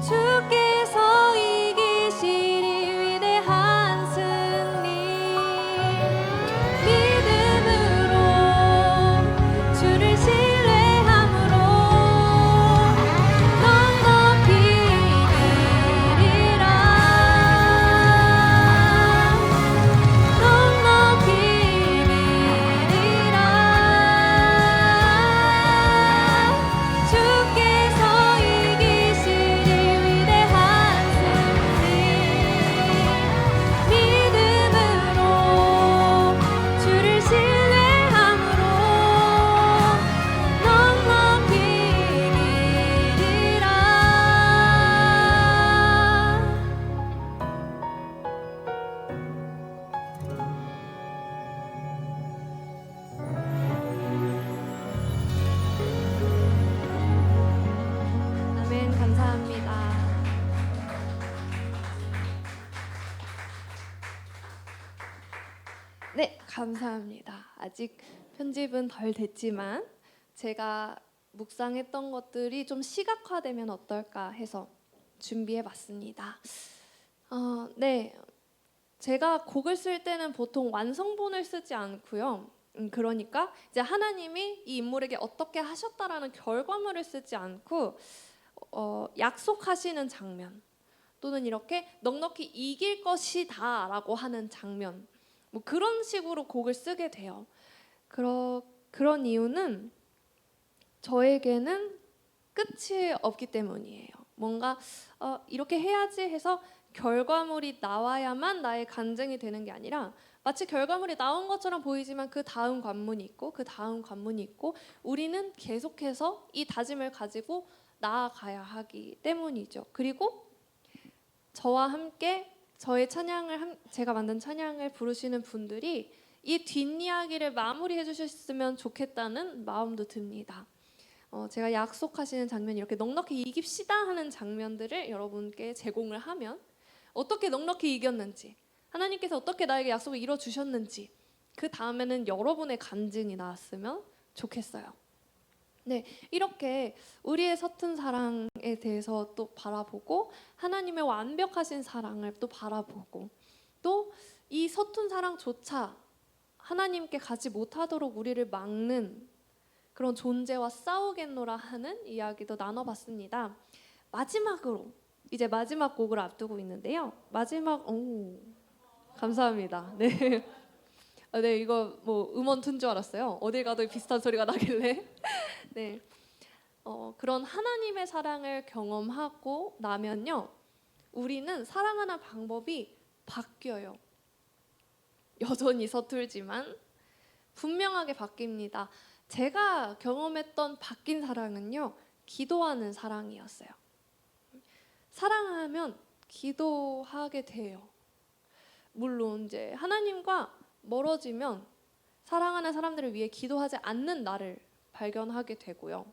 주께서 이기시리 위대한 승리 믿음으로 주를 신뢰함으로 넉넉히 이기리라 넉넉히 이기리라 주께서 이기시리 위대한 승리 믿음으로 주를 신뢰함으로 넉넉히 이기리라. 아멘. 감사합니다. 네, 감사합니다. 아직 편집은 덜 됐지만 제가 묵상했던 것들이 좀 시각화되면 어떨까 해서 준비해봤습니다. 네, 제가 곡을 쓸 때는 보통 완성본을 쓰지 않고요. 그러니까 이제 하나님이 이 인물에게 어떻게 하셨다라는 결과물을 쓰지 않고 약속하시는 장면 또는 이렇게 넉넉히 이길 것이다라고 하는 장면 뭐 그런 식으로 곡을 쓰게 돼요. 그런 이유는 저에게는 끝이 없기 때문이에요. 뭔가 이렇게 해야지 해서 결과물이 나와야만 나의 간증이 되는 게 아니라 마치 결과물이 나온 것처럼 보이지만 그 다음 관문이 있고 그 다음 관문이 있고 우리는 계속해서 이 다짐을 가지고 나아가야 하기 때문이죠. 그리고 저와 함께 저의 찬양을 제가 만든 찬양을 부르시는 분들이 이 뒷이야기를 마무리해 주셨으면 좋겠다는 마음도 듭니다. 제가 약속하시는 장면 이렇게 넉넉히 이깁시다 하는 장면들을 여러분께 제공을 하면 어떻게 넉넉히 이겼는지 하나님께서 어떻게 나에게 약속을 이뤄 주셨는지 그 다음에는 여러분의 간증이 나왔으면 좋겠어요. 네, 이렇게 우리의 서툰 사랑에 대해서 또 바라보고 하나님의 완벽하신 사랑을 또 바라보고 또 이 서툰 사랑조차 하나님께 가지 못하도록 우리를 막는 그런 존재와 싸우겠노라 하는 이야기도 나눠봤습니다. 마지막으로 이제 마지막 곡을 앞두고 있는데요. 감사합니다. 네. 네, 이거 뭐 음원 튼 줄 알았어요. 어딜 가도 비슷한 소리가 나길래. 네, 그런 하나님의 사랑을 경험하고 나면요, 우리는 사랑하는 방법이 바뀌어요. 여전히 서툴지만 분명하게 바뀝니다. 제가 경험했던 바뀐 사랑은요, 기도하는 사랑이었어요. 사랑하면 기도하게 돼요. 물론 이제 하나님과 멀어지면 사랑하는 사람들을 위해 기도하지 않는 나를 발견하게 되고요.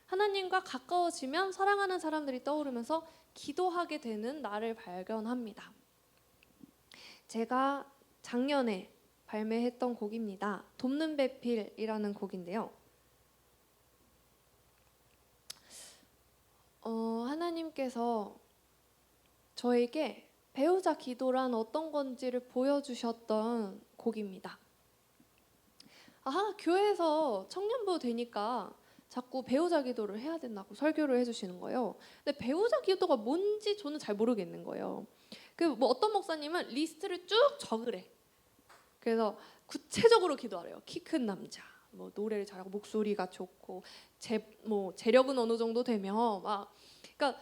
하나님과 가까워지면 사랑하는 사람들이 떠오르면서 기도하게 되는 나를 발견합니다. 제가 작년에 발매했던 곡입니다. 돕는 배필이라는 곡인데요. 하나님께서 저에게 배우자 기도란 어떤 건지를 보여주셨던 곡입니다. 교회에서 청년부 되니까 자꾸 배우자 기도를 해야 된다고 설교를 해주시는 거예요. 근데 배우자 기도가 뭔지 저는 잘 모르겠는 거예요. 뭐 어떤 목사님은 리스트를 쭉 적으래. 그래서 구체적으로 기도하래요. 키 큰 남자, 뭐 노래를 잘하고 목소리가 좋고 재력은 어느 정도 되면 그러니까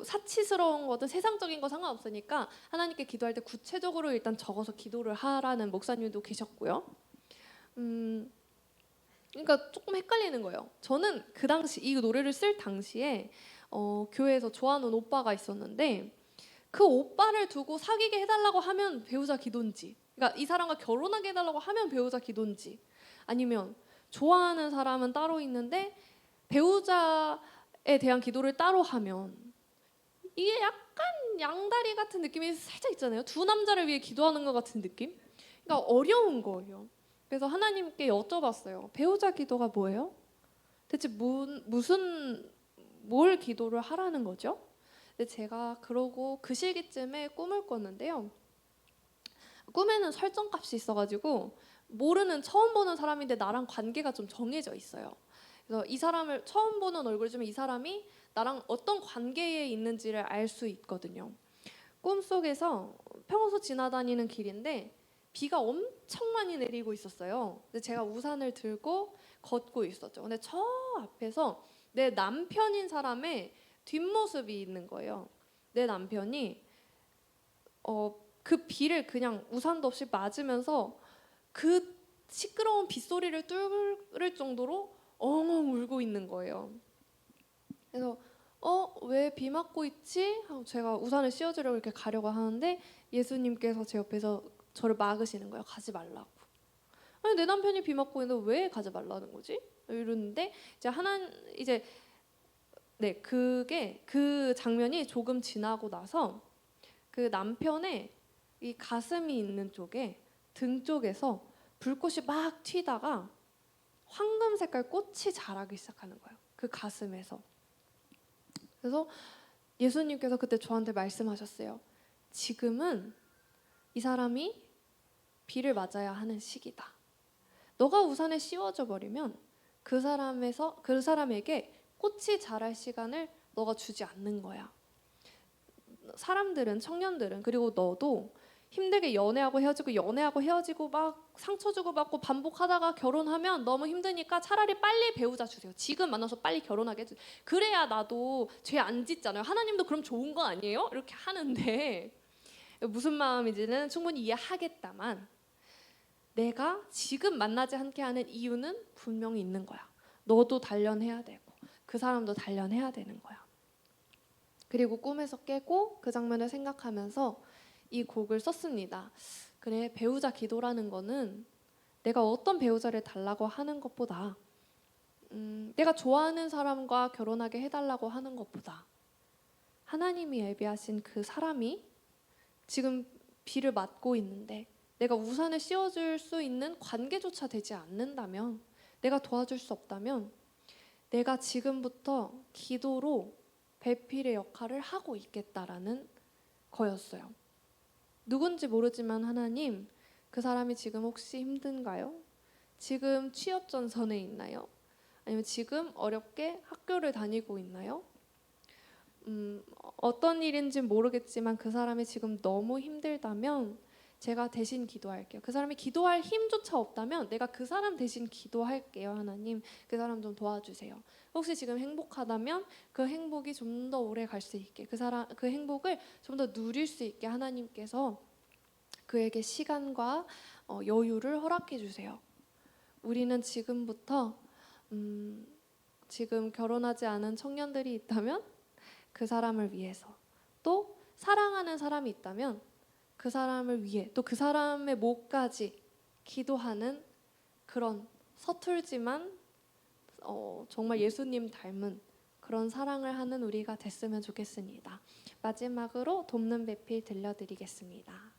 사치스러운 거든 세상적인 거 상관없으니까 하나님께 기도할 때 구체적으로 일단 적어서 기도를 하라는 목사님도 계셨고요. 그러니까 조금 헷갈리는 거예요. 저는 그 당시 이 노래를 쓸 당시에 교회에서 좋아하는 오빠가 있었는데 그 오빠를 두고 사귀게 해달라고 하면 배우자 기도인지, 그러니까 이 사람과 결혼하게 해달라고 하면 배우자 기도인지, 아니면 좋아하는 사람은 따로 있는데 배우자에 대한 기도를 따로 하면 이게 약간 양다리 같은 느낌이 살짝 있잖아요. 두 남자를 위해 기도하는 것 같은 느낌? 그러니까 어려운 거예요. 그래서 하나님께 여쭤봤어요. 배우자 기도가 뭐예요? 대체 뭘 기도를 하라는 거죠? 근데 제가 그러고 그 시기쯤에 꿈을 꿨는데요. 꿈에는 설정값이 있어가지고 모르는 처음 보는 사람인데 나랑 관계가 좀 정해져 있어요. 그래서 이 사람을 처음 보는 얼굴이지만 이 사람이 나랑 어떤 관계에 있는지를 알 수 있거든요. 꿈속에서 평소 지나다니는 길인데 비가 엄청 많이 내리고 있었어요. 근데 제가 우산을 들고 걷고 있었죠. 근데 저 앞에서 내 남편인 사람의 뒷모습이 있는 거예요. 내 남편이 그 비를 그냥 우산도 없이 맞으면서 그 시끄러운 빗소리를 뚫을 정도로 엉엉 울고 있는 거예요. 그래서 왜 비 맞고 있지? 하고 제가 우산을 씌워주려고 이렇게 가려고 하는데 예수님께서 제 옆에서 저를 막으시는 거예요. 가지 말라고. 아니 내 남편이 비 맞고 있는데 왜 가지 말라는 거지? 이러는데 이제 네, 그게 그 장면이 조금 지나고 나서 그 남편의 이 가슴이 있는 쪽에 등 쪽에서 불꽃이 막 튀다가 황금 색깔 꽃이 자라기 시작하는 거예요. 그 가슴에서. 그래서 예수님께서 그때 저한테 말씀하셨어요. 지금은 이 사람이 비를 맞아야 하는 시기다. 너가 우산에 씌워져 버리면 그 사람에게 꽃이 자랄 시간을 너가 주지 않는 거야. 사람들은, 청년들은, 그리고 너도 힘들게 연애하고 헤어지고 막 상처 주고받고 반복하다가 결혼하면 너무 힘드니까 차라리 빨리 배우자 주세요. 지금 만나서 빨리 결혼하게 해주세요. 그래야 나도 죄 안 짓잖아요. 하나님도 그럼 좋은 거 아니에요? 이렇게 하는데 무슨 마음인지는 충분히 이해하겠다만 내가 지금 만나지 않게 하는 이유는 분명히 있는 거야. 너도 단련해야 되고 그 사람도 단련해야 되는 거야. 그리고 꿈에서 깨고 그 장면을 생각하면서 이 곡을 썼습니다. 그래, 배우자 기도라는 거는 내가 어떤 배우자를 달라고 하는 것보다 내가 좋아하는 사람과 결혼하게 해달라고 하는 것보다 하나님이 예비하신 그 사람이 지금 비를 맞고 있는데 내가 우산을 씌워줄 수 있는 관계조차 되지 않는다면, 내가 도와줄 수 없다면 내가 지금부터 기도로 배필의 역할을 하고 있겠다라는 거였어요. 누군지 모르지만 하나님, 그 사람이 지금 혹시 힘든가요? 지금 취업 전선에 있나요? 아니면 지금 어렵게 학교를 다니고 있나요? 어떤 일인지 모르겠지만 그 사람이 지금 너무 힘들다면 제가 대신 기도할게요. 그 사람이 기도할 힘조차 없다면 내가 그 사람 대신 기도할게요. 하나님, 그 사람 좀 도와주세요. 혹시 지금 행복하다면 그 행복이 좀 더 오래 갈 수 있게, 그 행복을 좀 더 누릴 수 있게 하나님께서 그에게 시간과 여유를 허락해 주세요. 우리는 지금부터 지금 결혼하지 않은 청년들이 있다면 그 사람을 위해서, 또 사랑하는 사람이 있다면 그 사람을 위해, 또 그 사람의 목까지 기도하는 그런 서툴지만 정말 예수님 닮은 그런 사랑을 하는 우리가 됐으면 좋겠습니다. 마지막으로 돕는 배필 들려드리겠습니다.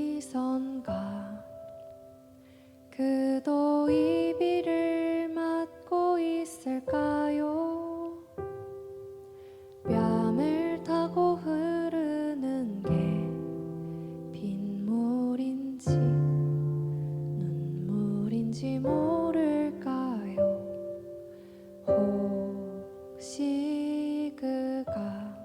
어디선가 그도 이 비를 맞고 있을까요? 뺨을 타고 흐르는 게 빗물인지 눈물인지 모를까요? 혹시 그가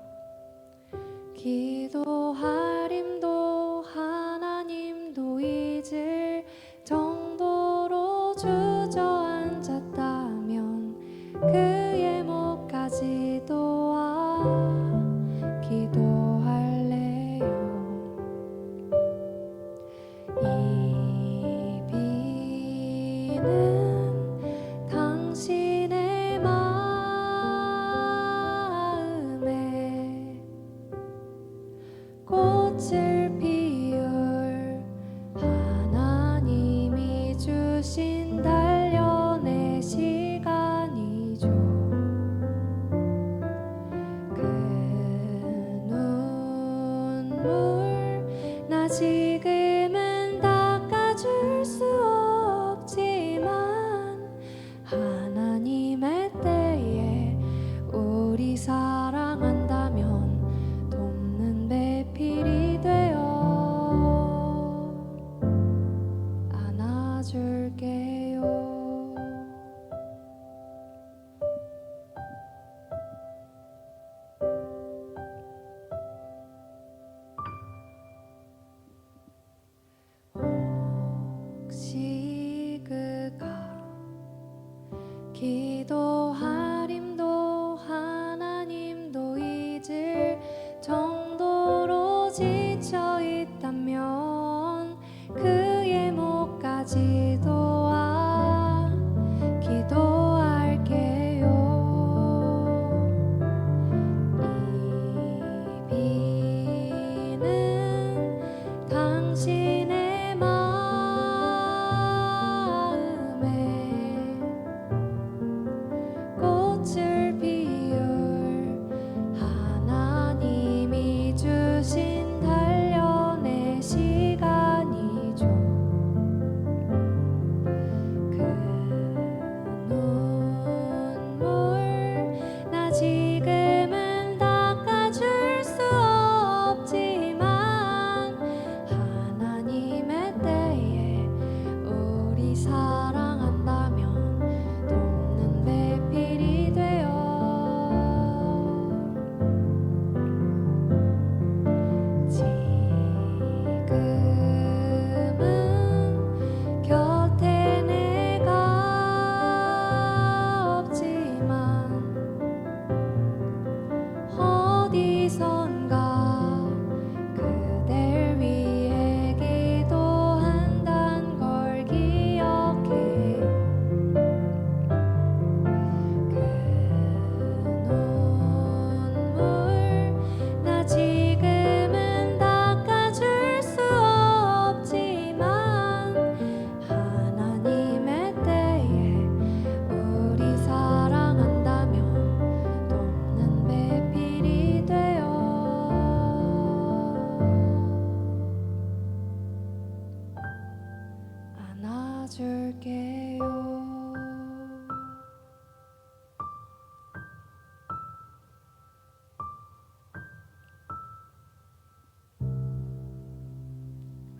기도할 힘도 하나님도 잊을 정도로 주저앉았다면 그의 목까지 도와 기도할래요. 이 비는 당신의 마음에 꼭 지금은 닦아줄 수 없지만 하나님의 때에 우리 사랑한다면 돕는 배필이 되어 안아줄게요. 혹시 그가 기도하림도 하나님도 잊을 정도로 지쳐 있다면 그의 목까지도 기도할게요. 이 비는 당신의 마음에 꽃을 피울 하나님이 주신 단련의 시간이죠. 그 눈물 나 지금은 닦아줄 수 없지만 하나님의 때에 우리 사랑한다면 돕는 배필이 되어 지금은 곁에 내가 없지만 어디선가 그댈 위해 기도한단 걸 기억해. 그 눈물 나 지금은 닦아줄 수 없지만 하나님의 때에 우리 사랑한다면 돕는 배필이 되어 안아줄게요.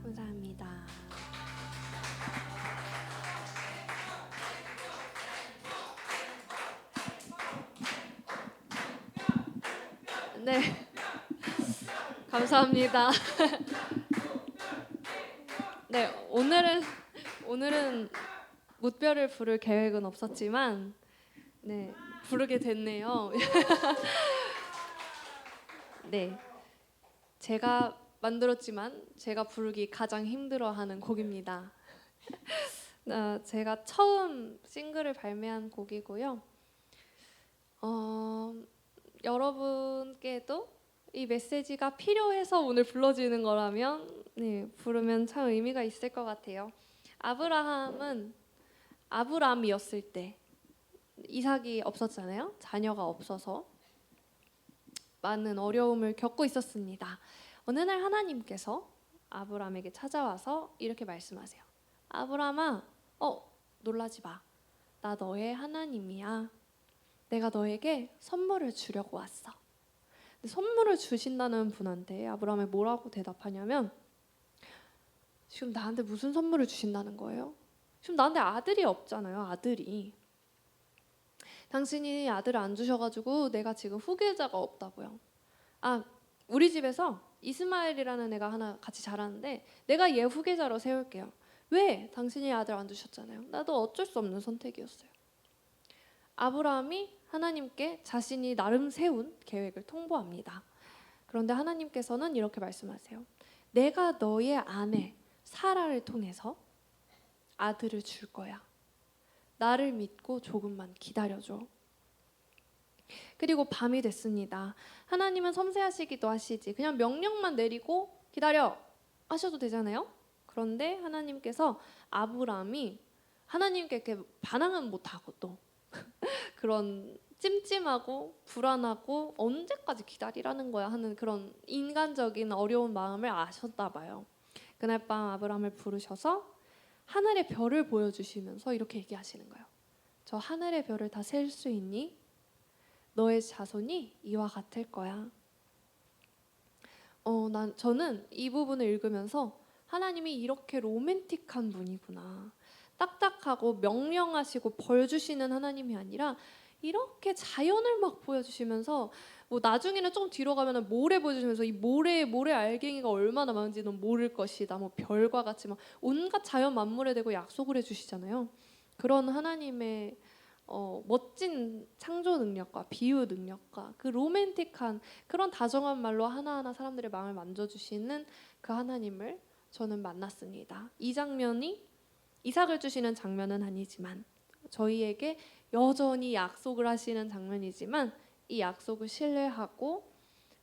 감사합니다. 네, 감사합니다. 네, 오늘은 묻별을 부를 계획은 없었지만 네, 부르게 됐네요. 네, 제가 만들었지만 제가 부르기 가장 힘들어하는 곡입니다. 제가 처음 싱글을 발매한 곡이고요. 여러분께도 이 메시지가 필요해서 오늘 불러지는 거라면 네, 부르면 참 의미가 있을 것 같아요. 아브라함이었을 때 이삭이 없었잖아요. 자녀가 없어서 많은 어려움을 겪고 있었습니다. 어느 날 하나님께서 아브라함에게 찾아와서 이렇게 말씀하세요. 아브라함아, 놀라지 마. 나 너의 하나님이야. 내가 너에게 선물을 주려고 왔어. 근데 선물을 주신다는 분한테 아브라함이 뭐라고 대답하냐면 지금 나한테 무슨 선물을 주신다는 거예요? 지금 나한테 아들이 없잖아요. 아들이. 당신이 아들을 안 주셔가지고 내가 지금 후계자가 없다고요. 우리 집에서 이스마엘이라는 애가 하나 같이 자라는데 내가 얘 후계자로 세울게요. 왜? 당신이 아들 안 주셨잖아요. 나도 어쩔 수 없는 선택이었어요. 아브라함이 하나님께 자신이 나름 세운 계획을 통보합니다. 그런데 하나님께서는 이렇게 말씀하세요. 내가 너의 아내 사라를 통해서 아들을 줄 거야. 나를 믿고 조금만 기다려줘. 그리고 밤이 됐습니다. 하나님은 섬세하시기도 하시지 그냥 명령만 내리고 기다려 하셔도 되잖아요. 그런데 하나님께서 아브라함이 하나님께 이렇게 반항은 못하고 또 그런 찜찜하고 불안하고 언제까지 기다리라는 거야 하는 그런 인간적인 어려운 마음을 아셨나 봐요. 그날 밤 아브라함을 부르셔서 하늘의 별을 보여주시면서 이렇게 얘기하시는 거예요. 저 하늘의 별을 다 셀 수 있니? 너의 자손이 이와 같을 거야. 저는 이 부분을 읽으면서 하나님이 이렇게 로맨틱한 분이구나. 딱딱하고 명령하시고 벌 주시는 하나님이 아니라 이렇게 자연을 막 보여주시면서 뭐 나중에는 좀 뒤로 가면은 모래 보여주시면서 이 모래 알갱이가 얼마나 많은지 넌 모를 것이다. 뭐 별과 같이 막 온갖 자연 만물에 대고 약속을 해주시잖아요. 그런 하나님의 멋진 창조 능력과 비유 능력과 그 로맨틱한 그런 다정한 말로 하나하나 사람들의 마음을 만져주시는 그 하나님을 저는 만났습니다. 이 장면이 이삭을 주시는 장면은 아니지만 저희에게 여전히 약속을 하시는 장면이지만 이 약속을 신뢰하고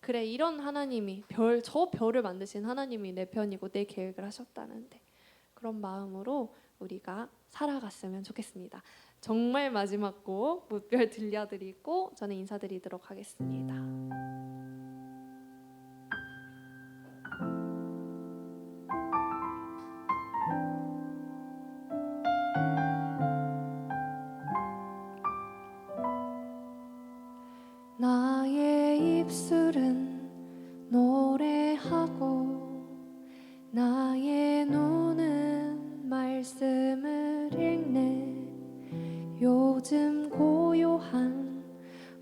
그래 이런 하나님이 저 별을 만드신 하나님이 내 편이고 내 계획을 하셨다는데 그런 마음으로 우리가 살아갔으면 좋겠습니다. 정말 마지막 곡 무별 들려드리고 저는 인사드리도록 하겠습니다. 나의 입술은 노래하고 나의 눈은 말씀을 읽네. 요즘 고요한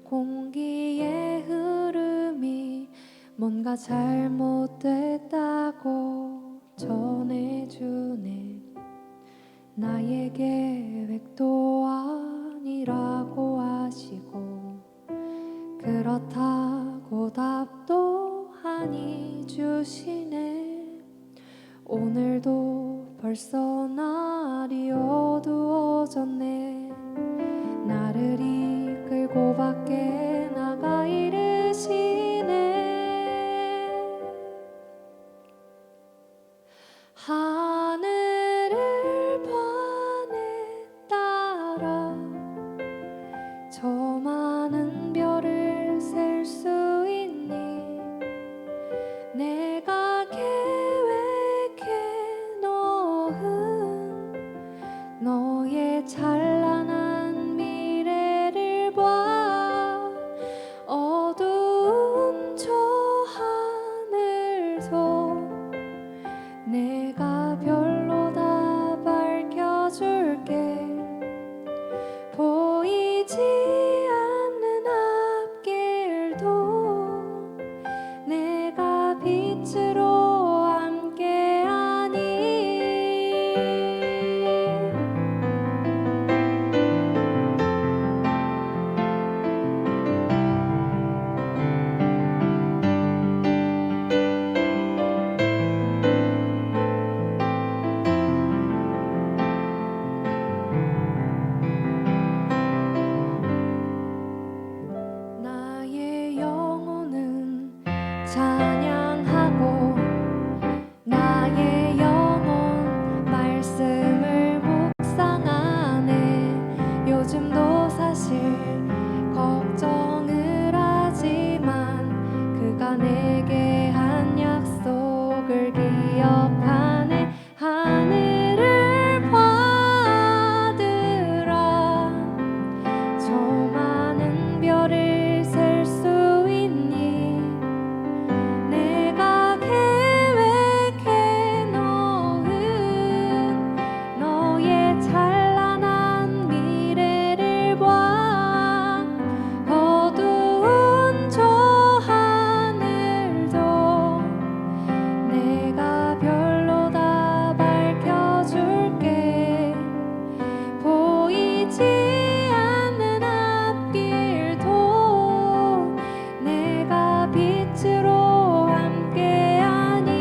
공기의 흐름이 뭔가 잘못됐다고 전해주네. 나의 계획도 아니라고 하시고 그렇다고 답도 아니 주시네. 오늘도 벌써 날이 어두워졌네. 나를 이끌고 밖에 나가 이르시네. 하늘을 반에 따라 저 많은 별을 셀 수 있니? 내가 계획해 놓은 너의 찬란한 미래를 봐. 어두운 저 하늘도 내가 별로 다 밝혀줄게. 보이지 않는 앞길도 내가 빛으로 함께하니. 나의 영혼은 찬양하고 나의 영혼 말씀을 묵상하네. 요즘도 사실 걱정을 하지만 그가 내게 한 약속을 기억하네. 하늘을 받으라. 저 많은 별을 셀 수 있니? 내가 계획해 놓은 너의 찬란한 미래를 봐. 어두운 저 하늘도 내가 별로 다 밝혀줄게. 보이지 않는 앞길도 내가 빛으로 함께하니.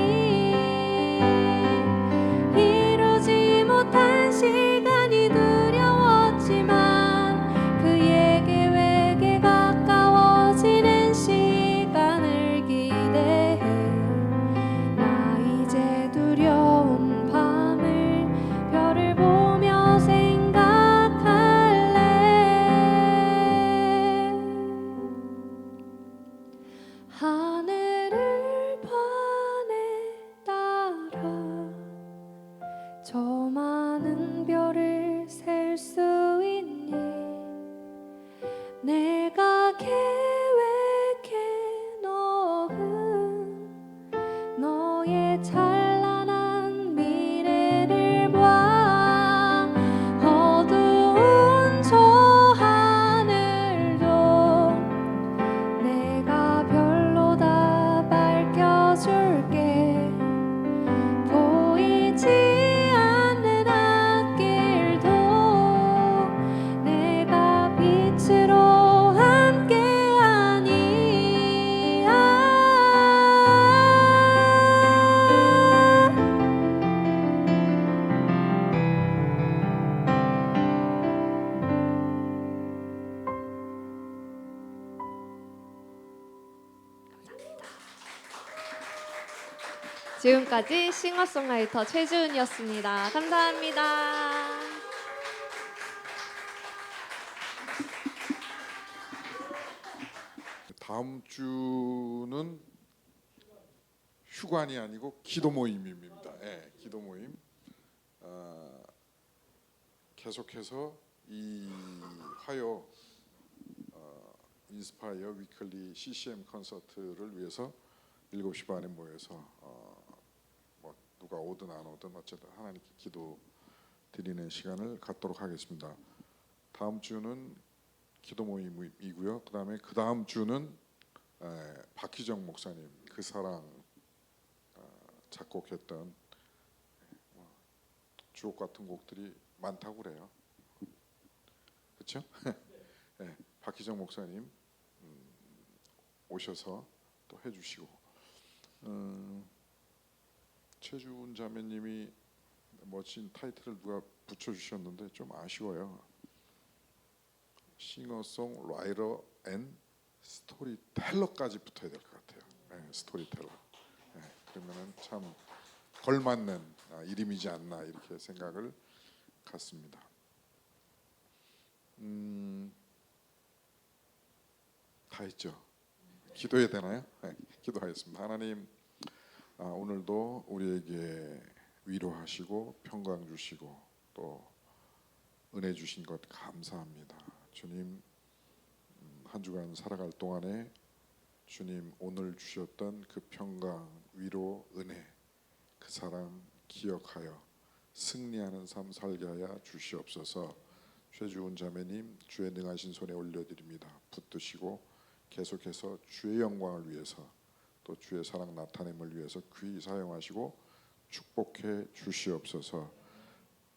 이루지 못한 시간이 두려웠지만 그의 계획에 가까워지는 시간을 기대해. 나 이제 두려운 밤을 별을 보며 생각할래. 하늘을 반에 따라 지금까지 싱어송라이터 최주은이었습니다. 감사합니다. 다음 주는 휴관이 아니고 기도 모임입니다. 예, 기도 모임. 계속해서 이 화요 인스파이어 위클리 CCM 콘서트를 위해서 7시 반에 모여서 뭐 누가 오든 안 오든 어쨌든 하나님께 기도 드리는 시간을 갖도록 하겠습니다. 다음 주는 기도 모임이고요. 그다음에 그 다음 주는 박희정 목사님 그 사랑 작곡했던 주옥 같은 곡들이 많다고 그래요. 그렇죠? 네, 박희정 목사님 오셔서 또 해주시고 최주은 자매님이 멋진 타이틀을 누가 붙여주셨는데 좀 아쉬워요. 싱어송 라이터 앤 스토리텔러까지 붙어야 될 것 같아요. 네, 스토리텔러. 네, 그러면은 참 걸맞는 이름이지 않나 이렇게 생각을 갖습니다. 다 했죠. 기도해야 되나요? 네, 기도하겠습니다. 하나님, 오늘도 우리에게 위로하시고 평강 주시고 또 은혜 주신 것 감사합니다. 주님, 한 주간 살아갈 동안에 주님 오늘 주셨던 그 평강, 위로, 은혜, 그 사랑 기억하여 승리하는 삶 살게 하여 주시옵소서. 최주은 자매님 주의 능하신 손에 올려드립니다. 붙드시고 계속해서 주의 영광을 위해서 또 주의 사랑 나타냄을 위해서 귀히 사용하시고 축복해 주시옵소서.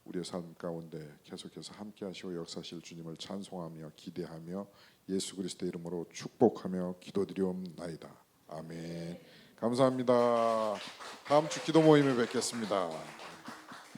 우리의 삶 가운데 계속해서 함께 하시고 역사하실 주님을 찬송하며 기대하며 예수 그리스도의 이름으로 축복하며 기도드리옵나이다. 아멘. 감사합니다. 다음 주 기도 모임에 뵙겠습니다.